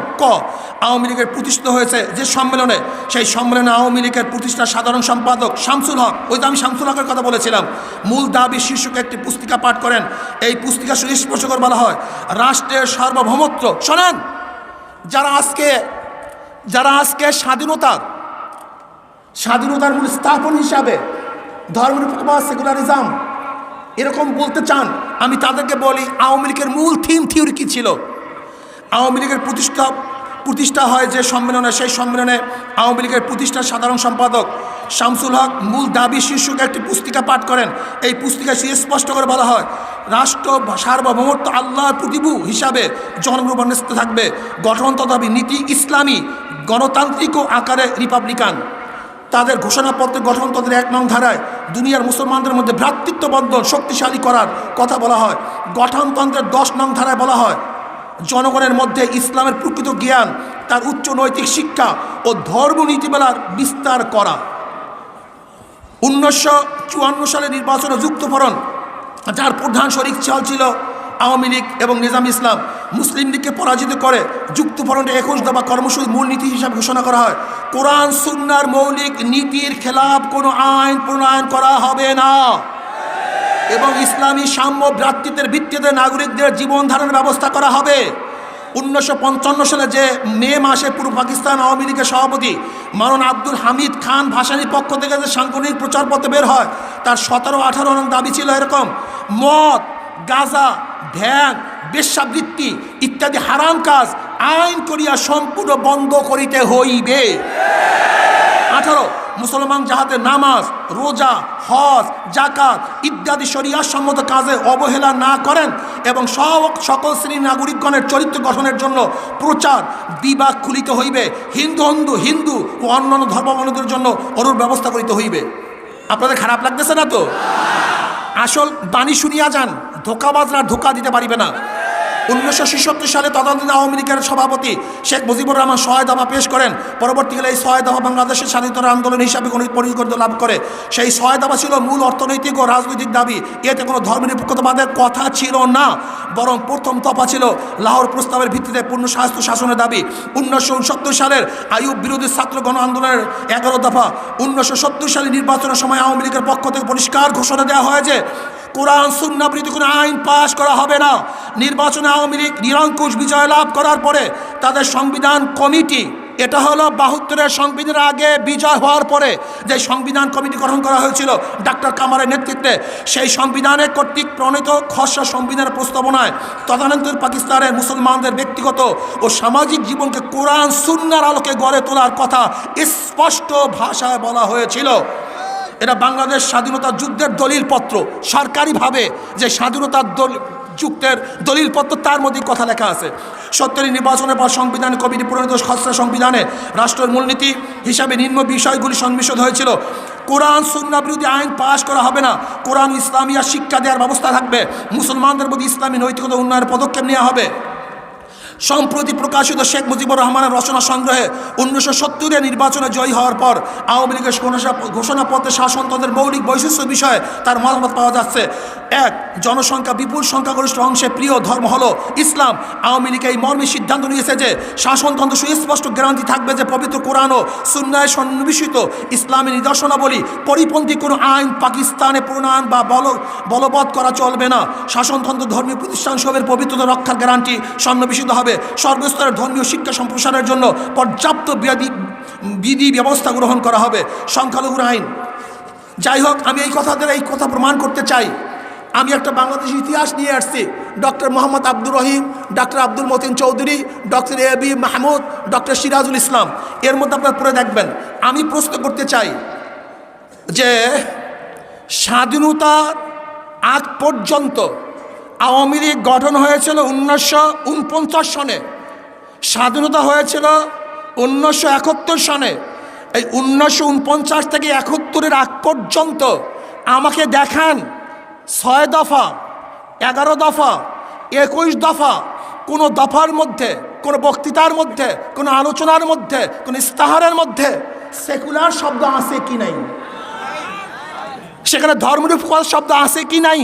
আওয়ামী লীগের প্রতিষ্ঠিত হয়েছে যে সম্মেলনে, সেই সম্মেলনে আওয়ামী লীগের প্রতিষ্ঠা সাধারণ সম্পাদক শামসুল হক, আমি শামসুল হকের কথা বলেছিলাম, মূল দাবি শীর্ষক একটি পুস্তিকা পাঠ করেন। এই পুস্তিকা সুস্পষ্ট করে বলা হয় রাষ্ট্রের সার্বভৌমত্ব। শোনেন, যারা আজকে স্বাধীনতার মূল স্থাপন হিসাবে ধর্মনিরপেক্ষ বা সেকুলারিজম এরকম বলতে চান, আমি তাদেরকে বলি আওয়ামী লীগের মূল থিওরি কী ছিল। আওয়ামী লীগের প্রতিষ্ঠা হয় যে সম্মেলনে, সেই সম্মেলনে আওয়ামী লীগের প্রতিষ্ঠার সাধারণ সম্পাদক শামসুল হক মূল দাবি শীর্ষক একটি পুস্তিকা পাঠ করেন। এই পুস্তিকায় সুস্পষ্ট করে বলা হয় রাষ্ট্র সার্বভৌমত্ব আল্লাহর প্রতিভূ হিসাবে জনগণস্থ থাকবে। গঠনতন্ত্র নীতি ইসলামী, গণতান্ত্রিক ও আকারে রিপাবলিকান। তাদের ঘোষণাপত্রের গঠনতন্ত্রের 1 নং ধারায় দুনিয়ার মুসলমানদের মধ্যে ভ্রাতৃত্ব বন্ধন শক্তিশালী করার কথা বলা হয়। গঠনতন্ত্রের 10 নং ধারায় বলা হয় জনগণের মধ্যে ইসলামের প্রকৃত জ্ঞান, তার উচ্চ নৈতিক শিক্ষা ও ধর্মনীতিমালার বিস্তার করা। 1954 সালে নির্বাচনে যুক্তফ্রন্ট, যার প্রধান শরিক ছিল আওয়ামী লীগ এবং নিজাম ইসলাম, মুসলিম লীগকে পরাজিত করে যুক্তফ্রন্টে 21 দফা কর্মসূচির মূলনীতি হিসাবে ঘোষণা করা হয় কোরআন সুন্নাহর মৌলিক নীতির খেলাফ কোনো আইন প্রণয়ন করা হবে না এবং ইসলামী সাম্য ভ্রাতৃত্বের ভিত্তিতে নাগরিকদের জীবন ধারণের ব্যবস্থা করা হবে। 1955 সালে যে মে মাসে পূর্ব পাকিস্তান আওয়ামী লীগের সভাপতি মাওলানা আব্দুল হামিদ খান ভাসানীর পক্ষ থেকে যে সাংগঠনিক প্রচারপত্র বের হয়, তার 17-18 নং দাবি ছিল এরকম: মদ, গাঁজা, ভ্যাং, বেশ্যাবৃত্তি ইত্যাদি হারাম কাজ আইন করিয়া সম্পূর্ণ বন্ধ করিতে হইবে। 18 মুসলমান যাহাতে নামাজ, রোজা, হজ, জাকাত ইত্যাদি শরিয়াত সম্মত কাজে অবহেলা না করেন এবং সকল শ্রেণীর নাগরিকগণের চরিত্র গঠনের জন্য প্রচার বিভাগ খুলিত হইবে, হিন্দু ও অন্যান্য ধর্মাবলম্বীদের জন্য অনুর ব্যবস্থা করিতে হইবে। আপনাদের খারাপ লাগতেছে না তো? আসল বাণী শুনিয়া যান, ধোকাবাজরা ধোকা দিতে পারিবে না। 1966 সালে তদানীন্তন আওয়ামী লীগের সভাপতি শেখ মুজিবুর রহমান 6 দফা পেশ করেন। পরবর্তীকালে এই 6 দফা বাংলাদেশের স্বাধীনতার আন্দোলন হিসাবে পরিগণিত লাভ করে। সেই 6 দফা ছিল মূল অর্থনৈতিক ও রাজনৈতিক দাবি। এতে কোনো ধর্মনিরপেক্ষতাবাদের কথা ছিল না, বরং প্রথম দফা ছিল লাহোর প্রস্তাবের ভিত্তিতে পূর্ণ স্বায়ত্ত শাসনের দাবি। 1969 সালের আইয়ুব বিরোধী ছাত্র গণ আন্দোলনের 11 দফা। 1970 সালে নির্বাচনের সময় আওয়ামী লীগের পক্ষ থেকে পরিষ্কার ঘোষণা দেওয়া হয় যে কোরআন সুন্নাহ বিরোধী কোনো আইন পাশ করা হবে না। নির্বাচনে আওয়ামী লীগ নিরঙ্কুশ বিজয় লাভ করার পরে তাদের সংবিধান কমিটি, এটা হলো 72-এর সংবিধানের আগে বিজয় হওয়ার পরে যে সংবিধান কমিটি গঠন করা হয়েছিল ডাক্তার কামারের নেতৃত্বে, সেই সংবিধানের কর্তৃক প্রণীত খসড়া সংবিধানের প্রস্তাবনায় তদানীন্তন পাকিস্তানের মুসলমানদের ব্যক্তিগত ও সামাজিক জীবনকে কোরআন সুন্নাহর আলোকে গড়ে তোলার কথা স্পষ্ট ভাষায় বলা হয়েছিল। এটা বাংলাদেশ স্বাধীনতা যুদ্ধের দলিলপত্র, সরকারিভাবে যে স্বাধীনতার যুদ্ধের দলিলপত্র, তার মধ্যে কথা লেখা আছে। 70 নির্বাচনের পর সংবিধান কমিটি প্রণীত খসড়া সংবিধানে রাষ্ট্রের মূলনীতি হিসাবে নিম্ন বিষয়গুলি সংমিশ্রিত হয়েছিল। কোরআন সুন্নাহ বিরোধী আইন পাশ করা হবে না, কোরআন ইসলামিয়া শিক্ষা দেওয়ার ব্যবস্থা থাকবে, মুসলমানদের মধ্যে ইসলামী নৈতিকতা উন্নয়নের পদক্ষেপ নেওয়া হবে। সম্প্রতি প্রকাশিত শেখ মুজিবুর রহমানের রচনা সংগ্রহে 1970-এর নির্বাচনে জয়ী হওয়ার পর আওয়ামী লীগের ঘোষণাপত্রে শাসনতন্ত্রের মৌলিক বৈশিষ্ট্য বিষয়ে তার মতামত পাওয়া যাচ্ছে। 1. জনসংখ্যা বিপুল সংখ্যাগরিষ্ঠ অংশে প্রিয় ধর্ম হলো ইসলাম। আওয়ামী লীগ এই মর্মে সিদ্ধান্ত নিয়েছে যে শাসনতন্ত্র সুস্পষ্ট গ্যারান্টি থাকবে যে পবিত্র কোরআন ও সুন্নাহে সন্নিবেশিত ইসলামী নিদর্শনাবলী পরিপন্থী কোনো আইন পাকিস্তানে প্রণয়ন বা বলবৎ করা চলবে না। শাসনতন্ত্র ধর্মীয় প্রতিষ্ঠানসমূহের পবিত্রতা রক্ষার গ্যারান্টি সন্নিবেশিত হবে। সর্বস্তরের ধর্মীয় শিক্ষা সম্প্রসারণের জন্য পর্যাপ্ত বিধি ব্যবস্থা গ্রহণ করা হবে। সংখ্যালঘুর আইন, যাই হোক, আমি এই কথা প্রমাণ করতে চাই। আমি একটা বাংলাদেশ ইতিহাস নিয়ে আসছি। Doctor Mohammad Abdur Rahim, doctor Abdul Matin Chowdhury, doctor AB Mahmud, doctor Sirajul Islam, এর মধ্যে আপনার পড়ে দেখবেন। আমি প্রশ্ন করতে চাই যে স্বাধীনতার আগ পর্যন্ত আওয়ামী লীগ গঠন হয়েছিল 1949 সনে, স্বাধীনতা হয়েছিল 1971 সনে। এই 1949 থেকে 71-এর আগ পর্যন্ত আমাকে দেখান 6 দফা, 11 দফা, 21 দফা, কোনো দফার মধ্যে, কোনো বক্তৃতার মধ্যে, কোনো আলোচনার মধ্যে, কোনো ইস্তাহারের মধ্যে সেকুলার শব্দ আছে কি নাই? সেখানে ধর্মনিরপেক্ষ শব্দ আছে কি নাই?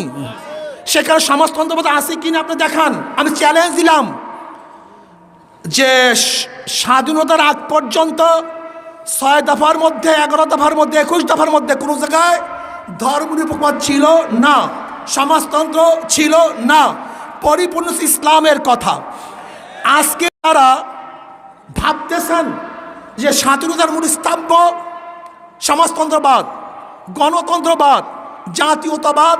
সেখানে সমাজতন্ত্র আছে কি না? আপনি দেখান। আমি চ্যালেঞ্জ দিলাম যে স্বাধীনতার আগ পর্যন্ত 6 দফার মধ্যে, 11 দফার মধ্যে, 21 দফার মধ্যে কোনো জায়গায় ধর্মনিরপেক্ষ ছিল না, সমাজতন্ত্র ছিল না, পরিপূর্ণ ইসলামের কথা। আজকে তারা ভাবতেছেন যে স্বাধীনতার মূল স্তম্ভ সমাজতন্ত্রবাদ, গণতন্ত্রবাদ, জাতীয়তাবাদ,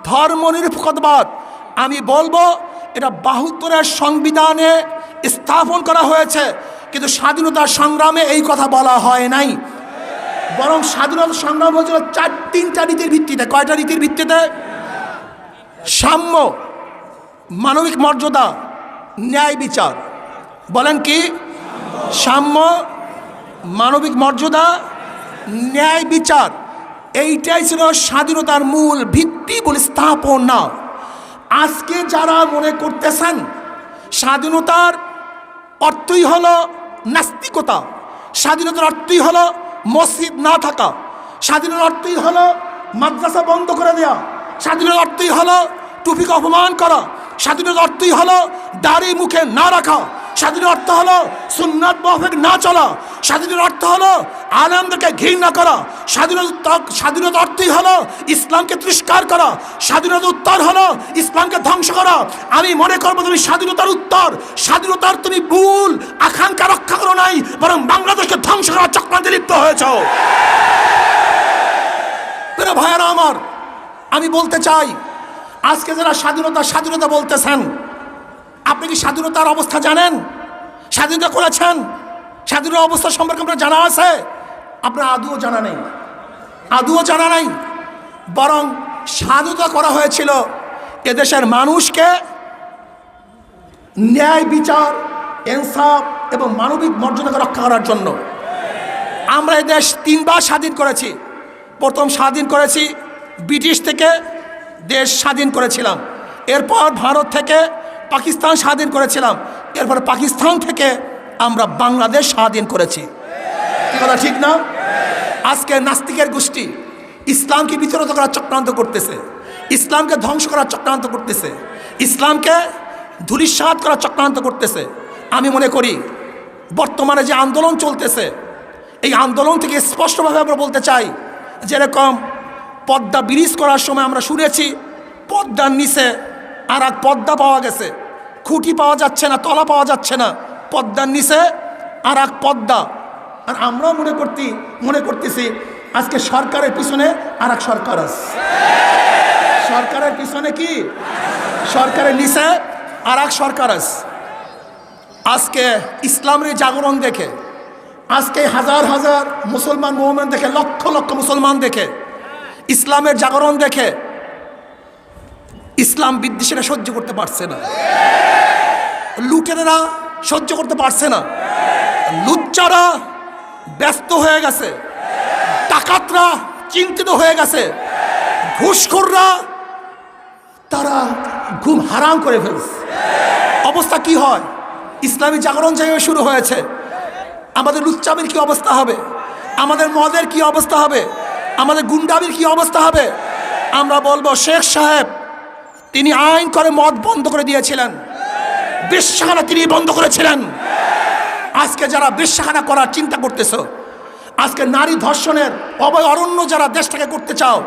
ধর্মনিরপেক্ষতাবাদ। আমি বলবো এটা 72-এর সংবিধানে স্থাপন করা হয়েছে, কিন্তু স্বাধীনতার সংগ্রামে এই কথা বলা হয় নাই। বরং স্বাধীনতা সংগ্রাম হয়েছিল 3টা নীতির ভিত্তিতে। কয়টা নীতির ভিত্তিতে? সাম্য, মানবিক মর্যাদা, ন্যায় বিচার। বলেন কি? সাম্য, মানবিক মর্যাদা, ন্যায় বিচার। এইটাই ছিল স্বাধীনতার মূল ভিত্তি বলে স্থাপনা। আজকে যারা মনে করতেছেন স্বাধীনতার অর্থই হলো নাস্তিকতা, স্বাধীনতার অর্থই হলো মসজিদ না থাকা, স্বাধীনতার অর্থই হলো মাদ্রাসা বন্ধ করে দেওয়া, স্বাধীনতার অর্থই হলো টুপিকে অপমান করা, স্বাধীনতার অর্থই হলো দাড়ি মুখে না রাখা, স্বাধীনতার অর্থ হলো সুন্নাত মাফিক না চলা, স্বাধীনতার অর্থ হলো আলেমদেরকে ঘৃণা করা, স্বাধীনতার অর্থই হলো ইসলামকে তিরস্কার করা, স্বাধীনতার উত্তর হলো ইসলামকে ধ্বংস করা। আমি মনে করবো তুমি স্বাধীনতার উত্তর, স্বাধীনতার তুমি ভুল আকাঙ্ক্ষা রক্ষা করো নাই, বরং বাংলাদেশকে ধ্বংস করার চক্রান্তে লিপ্ত হয়েছ। প্রিয় ভাইয়েরা আমার, আমি বলতে চাই আজকে যারা স্বাধীনতা বলতেছেন, আপনি কি স্বাধীনতার অবস্থা জানেন? স্বাধীনতা করেছেন? স্বাধীনতার অবস্থা সম্পর্কে আপনার জানা আছে? আপনার আদৌ জানা নেই, আদৌ জানা নাই। বরং স্বাধীনতা করা হয়েছিল এদেশের মানুষকে ন্যায় বিচার, ইনসাফ এবং মানবিক মর্যাদাকে রক্ষা করার জন্য। আমরা এই দেশ 3 বার স্বাধীন করেছি। প্রথম স্বাধীন করেছি ব্রিটিশ থেকে, দেশ স্বাধীন করেছিলাম। এরপর ভারত থেকে পাকিস্তান স্বাধীন করেছিলাম। এরপর পাকিস্তান থেকে আমরা বাংলাদেশ স্বাধীন করেছি। কি কথা ঠিক না? আজকে নাস্তিকের গোষ্ঠী ইসলামকে বিচলিত করার চক্রান্ত করতেছে, ইসলামকে ধ্বংস করার চক্রান্ত করতেছে, ইসলামকে ধূলিসাৎ করার চক্রান্ত করতেছে। আমি মনে করি বর্তমানে যে আন্দোলন চলতেছে, এই আন্দোলন থেকে স্পষ্টভাবে আমরা বলতে চাই, যেরকম পদ্মা ব্রিজ করার সময় আমরা শুনেছি পদ্মার নিচে আর এক পদ্মা পাওয়া গেছে, খুঁটি পাওয়া যাচ্ছে না, তলা পাওয়া যাচ্ছে না, পদ্মার নিচে আর এক পদ্মা। আর আমরাও মনে করতেছি আজকে সরকারের পিছনে আর এক সরকার আছে। সরকারের পিছনে কি? সরকারের নিচে আর এক সরকার আছে। আজকে ইসলামের জাগরণ দেখে, আজকে হাজার হাজার মুসলমান মোহামেন দেখে, লক্ষ লক্ষ মুসলমান দেখে, ইসলামের জাগরণ দেখে ইসলাম বিদ্বেষীরা সহ্য করতে পারছে না, লুটেরা সহ্য করতে পারছে না, লুচ্চারা ব্যস্ত হয়ে গেছে, ডাকাতরা চিন্তিত হয়ে গেছে, ঘুষখোররা তারা ঘুম হারাম করে ফেলছে। অবস্থা কি হয়? ইসলামী জাগরণ যেভাবে শুরু হয়েছে, আমাদের লুচ্চামির কি অবস্থা হবে, আমাদের মদের কি অবস্থা হবে, আমাদের গুন্ডামির কি অবস্থা হবে? আমরা বলবো শেখ সাহেব তিনি আইন করে মদ বন্ধ করে দিয়েছিলেন, বেশ্যাখানা তিনি বন্ধ করেছিলেন। আজকে যারা বেশ্যাখানা করার চিন্তা করতেছ, আজকে নারী ধর্ষণের অভয় অরণ্য যারা দেশটাকে করতে চাও,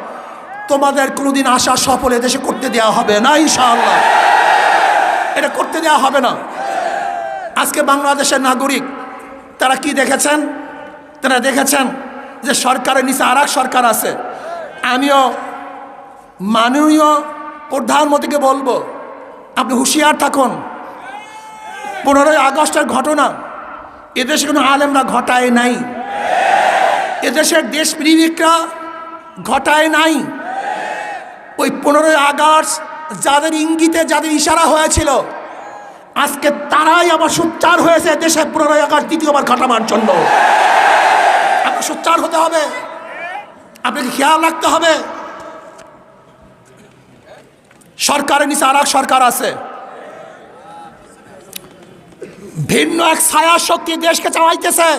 তোমাদের কোনোদিন আশা সফল দেশে করতে দেওয়া হবে না, ইনশাআল্লাহ এটা করতে দেওয়া হবে না। আজকে বাংলাদেশের নাগরিক তারা কি দেখেছেন? তারা দেখেছেন যে সরকারের নিচে আর এক সরকার আছে। আমিও মাননীয় প্রধানমন্ত্রীকে বলবো, আপনি হুঁশিয়ার থাকুন। 15ই আগস্টের ঘটনা এদেশে কোনো আলেমরা ঘটায় নাই, এদেশের দেশপ্রেমিকরা ঘটায় নাই। ওই 15ই আগস্ট যাদের ইঙ্গিতে, যাদের ইশারা হয়েছিল, আজকে তারাই আবার সোচ্চার হয়েছে দেশে 15ই আগস্ট দ্বিতীয়বার ঘটাবার জন্য। আপনার সোচ্চার হতে হবে, আপনাকে খেয়াল রাখতে হবে। সরকারের নিচে আর এক সরকার আছে, ভিন্ন এক ছায়া শক্তি দেশকে চালাইতেছে।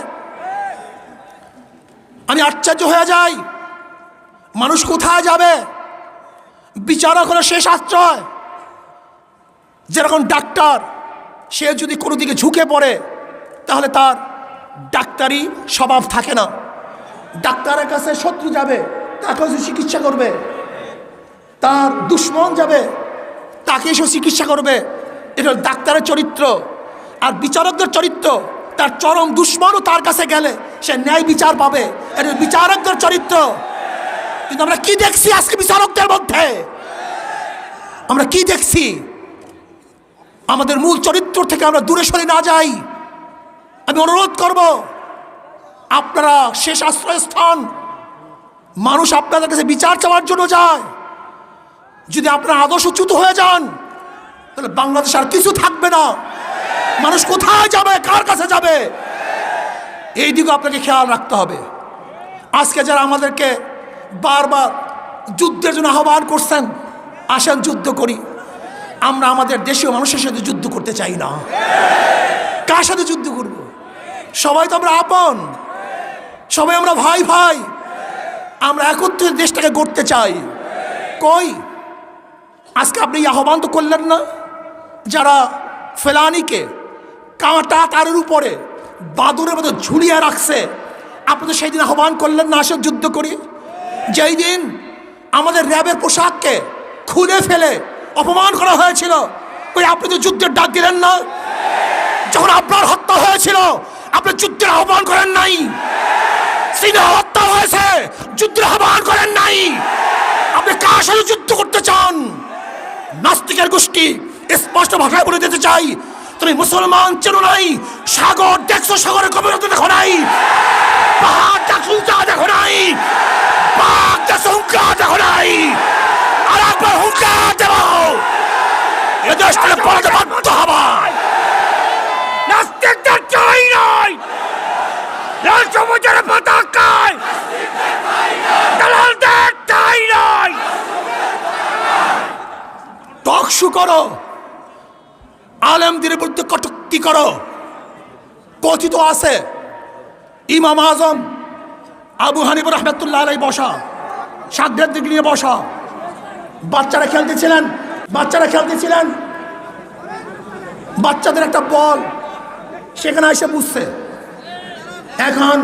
আমি আশ্চর্য হয়ে যাই, মানুষ কোথায় যাবে? বিচারক হলো শেষ আশ্রয়। যেরকম ডাক্তার, সে যদি কোনো দিকে ঝুঁকে পড়ে তাহলে তার ডাক্তারি স্বভাব থাকে না। ডাক্তারের কাছে শত্রু যাবে, তাকে সে চিকিৎসা করবে, তার দুশ্মন যাবে, তাকে সে চিকিৎসা করবে। এটা ডাক্তারের চরিত্র। আর বিচারকদের চরিত্র, তার চরম দুশ্মনও তার কাছে গেলে সে ন্যায় বিচার পাবে। এটা বিচারকদের চরিত্র। কিন্তু আমরা কি দেখছি আজকে বিচারকদের মধ্যে? আমরা কি দেখছি? আমাদের মূল চরিত্র থেকে আমরা দূরে সরে না যাই। আমি অনুরোধ করব, আপনারা শেষ আশ্রয়স্থান, মানুষ আপনাদের কাছে বিচার চাওয়ার জন্য যায়। যদি আপনারা আদর্শচ্যুত হয়ে যান তাহলে বাংলাদেশ আর কিছু থাকবে না। মানুষ কোথায় যাবে, কার কাছে যাবে, এই দিকে আপনাকে খেয়াল রাখতে হবে। আজকে যারা আমাদেরকে বারবার যুদ্ধের জন্য আহ্বান করছেন, আসেন যুদ্ধ করি। আমরা আমাদের দেশীয় মানুষের সাথে যুদ্ধ করতে চাই না। কার সাথে যুদ্ধ করব? সবাই তো আমরা আপন, সবাই আমরা ভাই ভাই। আমরা একত্রে দেশটাকে গড়তে চাই। কই আজকে আপনি আহ্বান তো করলেন না? যারা ফেলানিকে কাঁটা তারের উপরে বাদুরের মতো ঝুলিয়ে রাখছে, আপনি তো সেই দিন আহ্বান করলেন না, আসেন যুদ্ধ করি। যেই দিন আমাদের র্যাবের পোশাককে খুলে ফেলে অপমান করা হয়েছিল, ওই আপনি তো যুদ্ধের ডাক দিলেন না? যখন আপনার হত্যা হয়েছিল আপনি যুদ্ধের আহ্বান করেন নাই? সিনা হত্যা হয়েছে, যুদ্ধের আহ্বান করেন নাই? আপনি কার সাথে যুদ্ধ করতে চান? নাস্তিকের গোষ্ঠী স্পষ্ট ভাষায় বলে দিতে চাই, তুমি মুসলমান চেনো নাই, সাগর দেখছো, সাগরের গভীরতা দেখো নাই, পাহাড় দেখছো উঁচা দেখো নাই, বাঘ দেখছো হুঙ্কার দেখো নাই, আর একবার হুঙ্কার দেব, এদেশ থেকে পালাতে বাধ্য হবা। নাস্তিকদের চাই নাই, লাল সবুজের পতাকায় দালালদের চাই নাই। টকশু করো, আলেমদের বিরুদ্ধে কটূক্তি করো। কথিত আছে ইমাম আজম আবু হানিফা রাহমাতুল্লাহ আলাইহি বসা, সাগরের দিকে নিয়ে বসা, বাচ্চারা খেলতেছিলেন, বাচ্চাদের একটা বল সেখানে এসে বুঝছে। এখন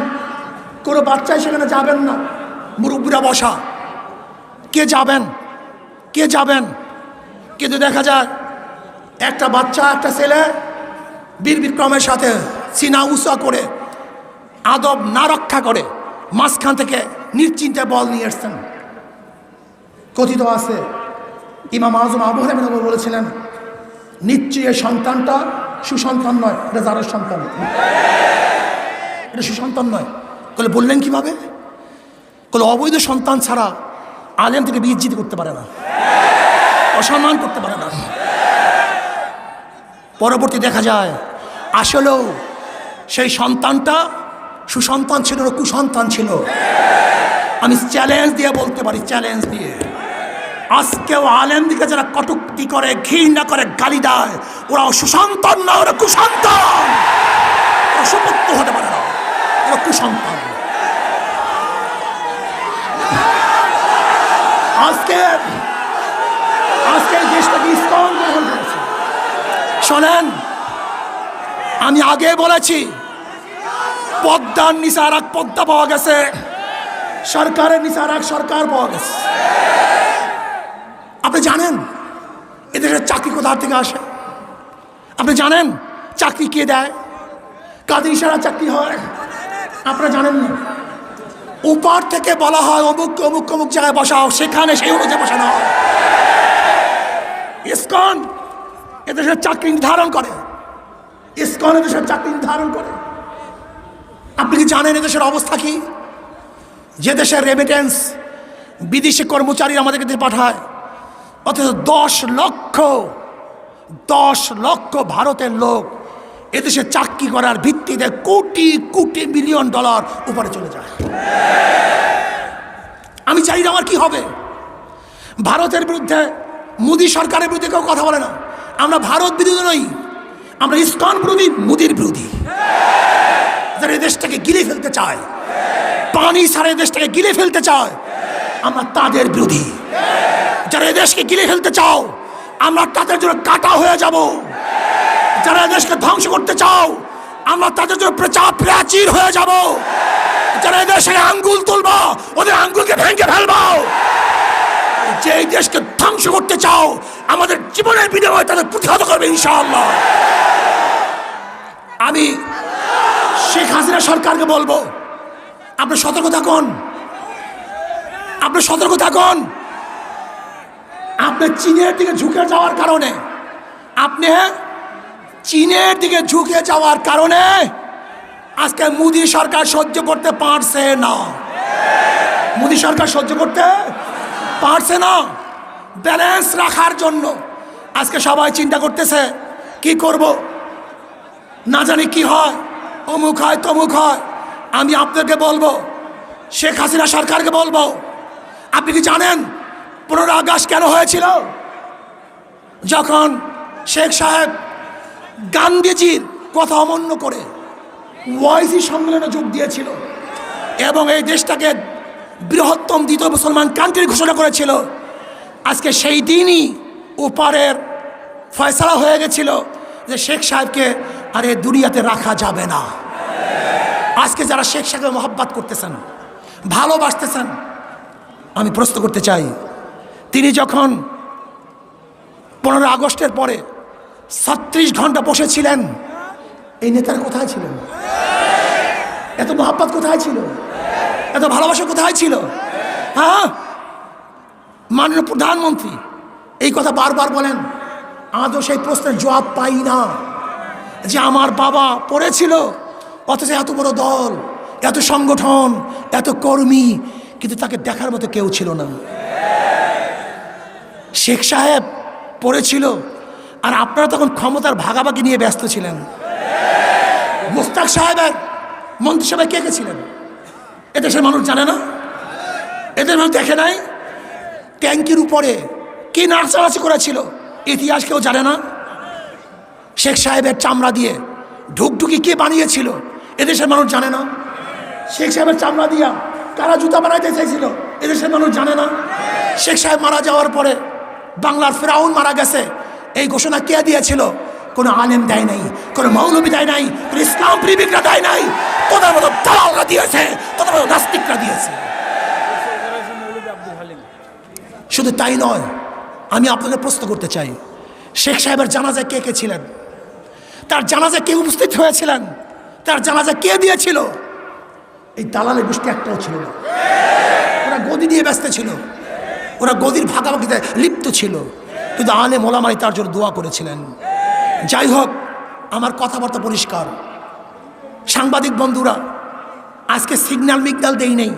কোনো বাচ্চাই সেখানে যাবেন না, মুরব্বীরা বসা, কে যাবেন। কিন্তু দেখা যায় একটা বাচ্চা, একটা ছেলে বীর বিক্রমের সাথে সিনা উঁচা করে, আদব না রক্ষা করে মাঝখান থেকে নিশ্চিন্তে বল নিয়ে এসছেন। কথিত আছে ইমাম আজম আবু হানিফা বলেছিলেন, নিশ্চয়ই এই সন্তানটা সুসন্তান নয়, এটা জারের সন্তান, এটা সুসন্তান নয়। বললেন কিভাবে? অবৈধ সন্তান ছাড়া আলেম থেকে বিজ্জিত করতে পারে না, অসম্মান করতে পারে না। পরবর্তী দেখা যায় আসলেও সেই সন্তানটা সুসন্তান ছিল না, কুসন্তান ছিল। আমি চ্যালেঞ্জ দিয়ে বলতে পারি, চ্যালেঞ্জ দিয়ে, আজকেও আলেম দিকে যারা কটূক্তি করে, ঘৃণা করে, গালি দেয়, ওরা সুসন্তান না, ওরা কুসন্তান, অসুপত্য হতে পারে না, ওরা কুসন্তান। আজকে দেশটাকে ইসলাম গ্রহণ করেছে। শোনেন, আমি আগে বলেছি পদ্মার নিচে আর এক পদ্মা পাওয়া গেছে, সরকারের নিচে আর এক সরকার পাওয়া গেছে। আপনি জানেন এদেশের চাকরি কোথা থেকে আসে? আপনি জানেন চাকরি কে দেয়, কাদের ইশারা চাকরি হয়? আপনারা জানেন না। উপর থেকে বলা হয় অমুক অমুক অমুক জায়গায় বসাও, সেখানে সেই অনুযায়ী বসানো হয়। ইসকন এদেশের চাকরি নির্ধারণ করে, ইসকন এদেশের চাকরি নির্ধারণ করে। আপনি কি জানেন এদেশের অবস্থা কি? যে দেশের রেমিটেন্স বিদেশি কর্মচারী আমাদেরকে দিয়ে পাঠায়, অথচ 10 লক্ষ ভারতের লোক এদেশে চাকরি করার ভিত্তিতে কোটি কোটি মিলিয়ন ডলার উপরে চলে যায়। আমি চাই আমার কি হবে? ভারতের বিরুদ্ধে, মোদী সরকারের বিরুদ্ধে কেউ কথা বলে না। আমরা ভারত বিরোধী নই, আমরা ইসকন বিরোধী, মোদীর বিরোধী। যারা এই দেশটাকে গিলে ফেলতে চায়, পানি ছাড়া এই দেশটাকে গিলে ফেলতে চায়, আমরা তাদের বিরোধী। যারা এই দেশকে গিলে ফেলতে চাও, আমরা তাদের জন্য কাটা হয়ে যাব। যারা দেশকে ধ্বংস করতে চাও, আমরা তাদের জন্য প্রাচীর হয়ে যাব। যারা দেশে আঙ্গুল তুলবো, ওদের আঙ্গুলকে ভেঙে ফেলবো। যে দেশকে ধ্বংস করতে চাও, আমাদের জীবনের বিনিময়ে তাদের প্রতিহত করবে ইনশাআল্লাহ। আমি শেখ হাসিনা সরকারকে বলবো, আপনি সতর্ক থাকুন, আপনি চীনের দিকে ঝুঁকে যাওয়ার কারণে আজকে মোদী সরকার সহ্য করতে পারছে না। ব্যালেন্স রাখার জন্য আজকে সবাই চিন্তা করতেছে কি করব, না জানি কি হয়, অমুক হয় তমুক হয়। আমি আপনাকে বলবো, শেখ হাসিনা সরকারকে বলবো, আপনি কি জানেন 15 আগস্ট কেন হয়েছিল? যখন শেখ সাহেব গান্ধীজির কথা অমান্য করে ওআইসি সম্মেলনে যোগ দিয়েছিল এবং এই দেশটাকে বৃহত্তম দ্বিতীয় মুসলমান কান্ট্রি ঘোষণা করেছিল, আজকে সেই দিনই ওপারের ফয়সালা হয়ে গেছিল যে শেখ সাহেবকে আর এই দুনিয়াতে রাখা যাবে না। আজকে যারা শেখ সাহেবকে মহব্বত করতেছেন, ভালোবাসতেছেন, আমি প্রশ্ন করতে চাই, তিনি যখন 15 আগস্টের পরে 36 ঘন্টা বসেছিলেন, এই নেতারা কোথায় ছিলেন? এত মহব্বত কোথায় ছিল? এত ভালোবাসা কোথায় ছিল? হ্যাঁ, মাননীয় প্রধানমন্ত্রী এই কথা বারবার বলেন, আজও সেই প্রশ্নের জবাব পাই না। যে আমার বাবা পড়েছিল, অথচ এত বড় দল, এত সংগঠন, এত কর্মী, কিন্তু তাকে দেখার মতো কেউ ছিল না। শেখ সাহেব পড়েছিল, আর আপনারা তখন ক্ষমতার ভাগাভাগি নিয়ে ব্যস্ত ছিলেন। মুস্তাক সাহেবের মন্ত্রিসভায় কে কে ছিলেন এদেশের মানুষ জানে না? এদের মানুষ দেখে নাই? ট্যাঙ্কির উপরে কে নাচানাচি করেছিল ইতিহাস কেউ জানে না? শেখ সাহেবের চামড়া দিয়ে ঢুকঢুকি কে বানিয়েছিল এদেশের মানুষ জানে না? শেখ সাহেবের চামড়া দিয়া কারা জুতা বানাইতে চাইছিল এদেশের মানুষ জানে না? শেখ সাহেব মারা যাওয়ার পরে বাংলার ফেরাউন মারা গেছে, এই ঘোষণা কে দিয়েছিল? কোনো আলেম দেয় নাই, কোনো মৌলবী দেয় নাই, কোনো ইসলাম প্রেমিকরা দেয় নাই, তোদের মতো দালালরা দিয়েছে, তোদের মতো নাস্তিকরা দিয়েছে। শুধু তাই নয়, আমি আপনাদের প্রশ্ন করতে চাই, শেখ সাহেবের জানাজায় কে কে ছিলেন? তার জানাজায় কে উপস্থিত হয়েছিলেন? তার জানাজা কে দিয়েছিল? এই দালালের গোষ্ঠী একটাও ছিল না। ওরা গদি দিয়ে ব্যস্ত ছিল, ওরা গদির ভাগাভাগিতে লিপ্ত ছিল, কিন্তু আলেম ওলামাই তার জন্য দোয়া করেছিলেন। যাই হোক, আমার কথাবার্তা পরিষ্কার। সাংবাদিক বন্ধুরা, আজকে সিগন্যাল মিগনাল দেই নেই,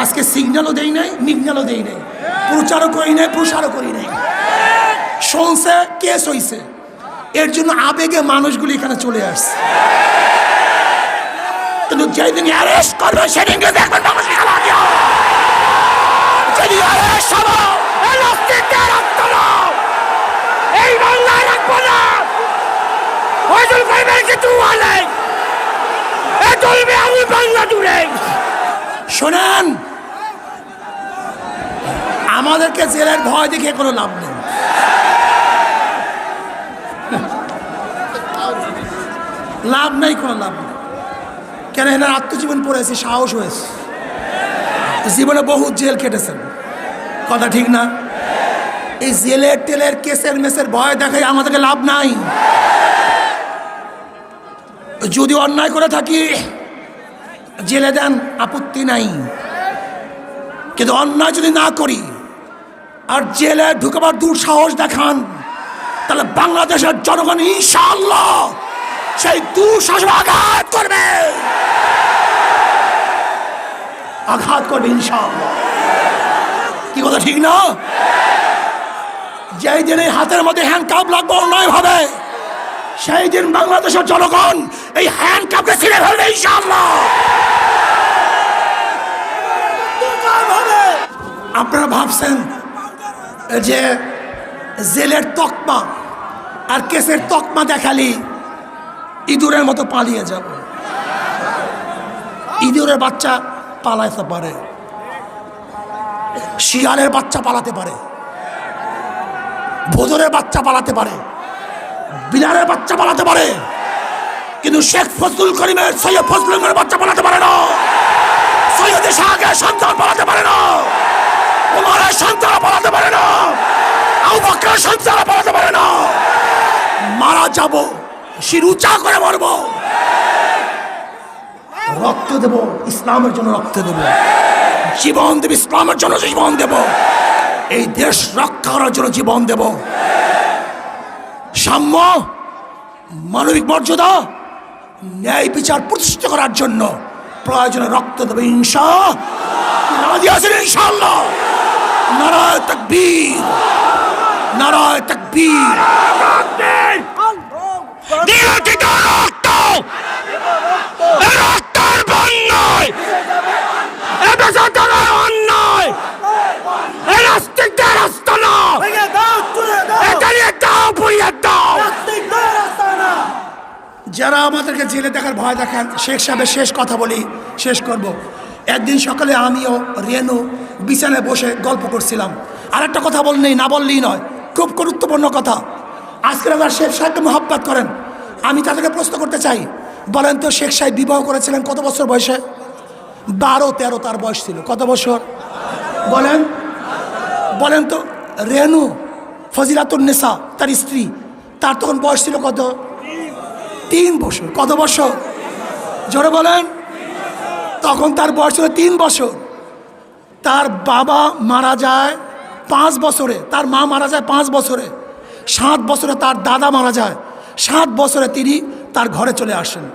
আজকে সিগন্যালও দেই নাই, মিগনালও দেই নাই, প্রচারও করি নাই, প্রসারও করি নাই। শুনছে, কেস হইছে, এর জন্য আবেগে মানুষগুলি এখানে চলে আসছে। কিন্তু যেদিন অ্যারেস্ট করবে সেদিনকে দেখবেন মানুষ এই বাংলায় রাখবো না। শোনেন, আমাদেরকে জেলের ভয় দেখে কোনো লাভ নেই। লাভ নেই, কোনো লাভ নেই। কেন? এনার আত্মজীবন পড়েছে, সাহস হয়েছে, জীবনে বহু জেল কেটেছেন, কথা ঠিক না? এই জেলের টেলের কেসের মেসের ভয় দেখাই আমাদেরকে লাভ নাই। যদি অন্যায় করে থাকি জেলে দেন, আপত্তি নাই, কিন্তু অন্যায় যদি না করি আর জেলে ঢুকবার দুঃসাহস দেখান, তাহলে বাংলাদেশের জনগণ ইনশাআল্লাহ সেই দুঃসাহস আঘাত করবে, আঘাত করবে ইনশাআল্লাহ। কি কথা ঠিক না? যেই দিন এই হাতের মধ্যে হ্যান্ড কাপ লাগবে অন্যায় হবে, সেই দিন বাংলাদেশের জনগণ এই হ্যান্ড কাপকে ছিঁড়ে ফেলবে ইনশাআল্লাহ। আপনারা ভাবছেন যে জেলের তকমা আর কেসের তকমা দেখালি ইঁদুরের মতো পালিয়ে যাব? ইঁদুরের বাচ্চা পালাতে পারে, শিয়ালের বাচ্চা পালাতে পারে, ভোজনের বাচ্চা পালাতে পারে, বিড়ালের বাচ্চা পালাতে পারে, কিন্তু শেখ ফজলুল করিমের, সৈয়দ ফজলুল করিমের বাচ্চা পালাতে পারে না। সৈয়দ শাহের সন্তান পালাতে পারে না, ওমরের সন্তান পালাতে পারে না, আবু বকরের সন্তান পালাতে পারে না। মারা যাব, শির উঁচা করে মরব, রক্ত দেব ইসলামের জন্য, রক্ত দেব, জীবন দেব ইসলামের জন্য, জীবন দেব, এই দেশ রক্ষা করার জন্য জীবন দেব। সাম্য, মানবিক মর্যাদা, ন্যায় বিচার প্রতিষ্ঠা করার জন্য প্রয়োজনে রক্ত দেবে ইনশাআল্লাহ। নারায়ে তাকবীর, নারায়ে তাকবীর। যারা আমাদেরকে জেলে দেখার ভয় দেখান, শেখ সাহেবের শেষ কথা বলি, শেষ করব। একদিন সকালে আমিও রেনু বিছানায় বসে গল্প করছিলাম, আর একটা কথা বললেই না বললেই নয়, খুব গুরুত্বপূর্ণ কথা। আজকের আমার শেখ সাহেবকে মহব্বত করেন, আমি তাদেরকে প্রশ্ন করতে চাই, বলেন তো শেখ সাহেব বিবাহ করেছিলেন কত বছর বয়সে? 12-13 তার বয়স ছিল। কত বছর বলেন? বলেন তো। রেনু ফজিলাতুন নেসা তার স্ত্রী, তার তখন বয়স ছিল কত? 3 বছর। কত বছর? জোরে বলেন। তখন তার বয়স ছিল 3 বছর। তার বাবা মারা যায় 5 বছরে, তার মা মারা যায় 5 বছরে, 7 বছরে তার দাদা মারা যায়, 7 বছরে তিনি তার ঘরে চলে আসেন।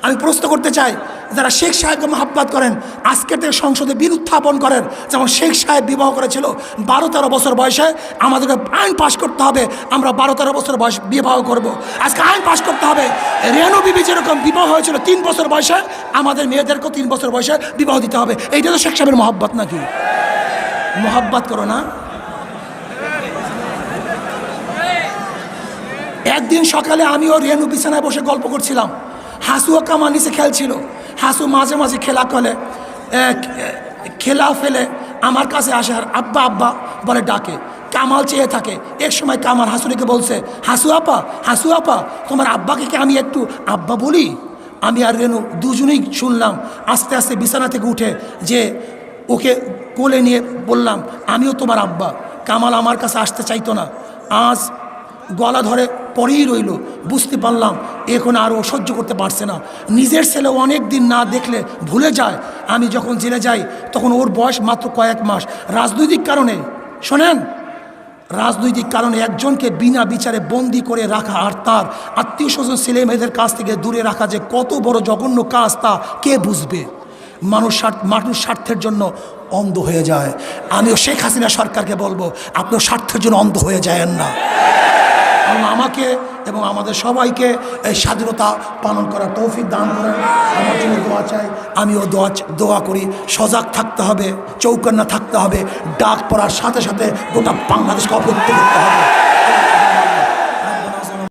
আমি প্রশ্ন করতে চাই, যারা শেখ সাহেবকে মহাব্বত করেন আজকে থেকে সংসদে বিল উত্থাপন করেন, যেমন শেখ সাহেব বিবাহ করেছিল 12-13 বছর বয়সে, আমাদেরকে আইন পাশ করতে হবে আমরা 12-13 বছর বয়স বিবাহ করব। আজকে আইন পাশ করতে হবে রেনু বিবি যেরকম বিবাহ হয়েছিল 3 বছর বয়সে, আমাদের মেয়েদেরকেও 3 বছর বয়সে বিবাহ দিতে হবে। এইটা তো শেখ সাহেবের মহাব্বত নাকি? মহাব্বত করো না? একদিন সকালে আমিও রেনু বিছানায় বসে গল্প করছিলাম, হাসুও কামা নিচে খেলছিল। হাসু মাঝে মাঝে খেলা ফেলে আমার কাছে আসে আর আব্বা আব্বা বলে ডাকে। কামাল চেয়ে থাকে। এক সময় কামাল হাসুরিকে বলছে, হাসু আপা তোমার আব্বাকে কি আমি একটু আব্বা বলি? আমি আর রেনু দুজনেই শুনলাম। আস্তে আস্তে বিছানা থেকে উঠে যে ওকে কোলে নিয়ে বললাম, আমিও তোমার আব্বা। কামাল আমার কাছে আসতে চাইতো না, আজ গলা ধরে পরেই রইল। বুঝতে পারলাম এখন আর ও সহ্য করতে পারছে না। নিজের ছেলে অনেক দিন না দেখলে ভুলে যায়। আমি যখন জেলে যাই তখন ওর বয়স মাত্র কয়েক মাস। রাজনৈতিক কারণে, শোনেন, রাজনৈতিক কারণে একজনকে বিনা বিচারে বন্দি করে রাখা আর তার আত্মীয় স্বজন ছেলে মেয়েদের কাছ থেকে দূরে রাখা যে কত বড় জঘন্য কাজ তা কে বুঝবে? মানুষ স্বার্থের জন্য অন্ধ হয়ে যায়। আমিও শেখ হাসিনা সরকারকে বলবো, আপনিও স্বার্থের জন্য অন্ধ হয়ে যায়েন না। আল্লাহ আমাকে এবং আমাদের সবাইকে এই স্বাধীনতা পালন করার তৌফিক দান করেন। আমার জন্য দোয়া চাই, আমিও দোয়া করি। সজাগ থাকতে হবে, চৌকান্না থাকতে হবে। ডাক পড়ার সাথে সাথে গোটা বাংলাদেশকে অবরুদ্ধ করতে হবে।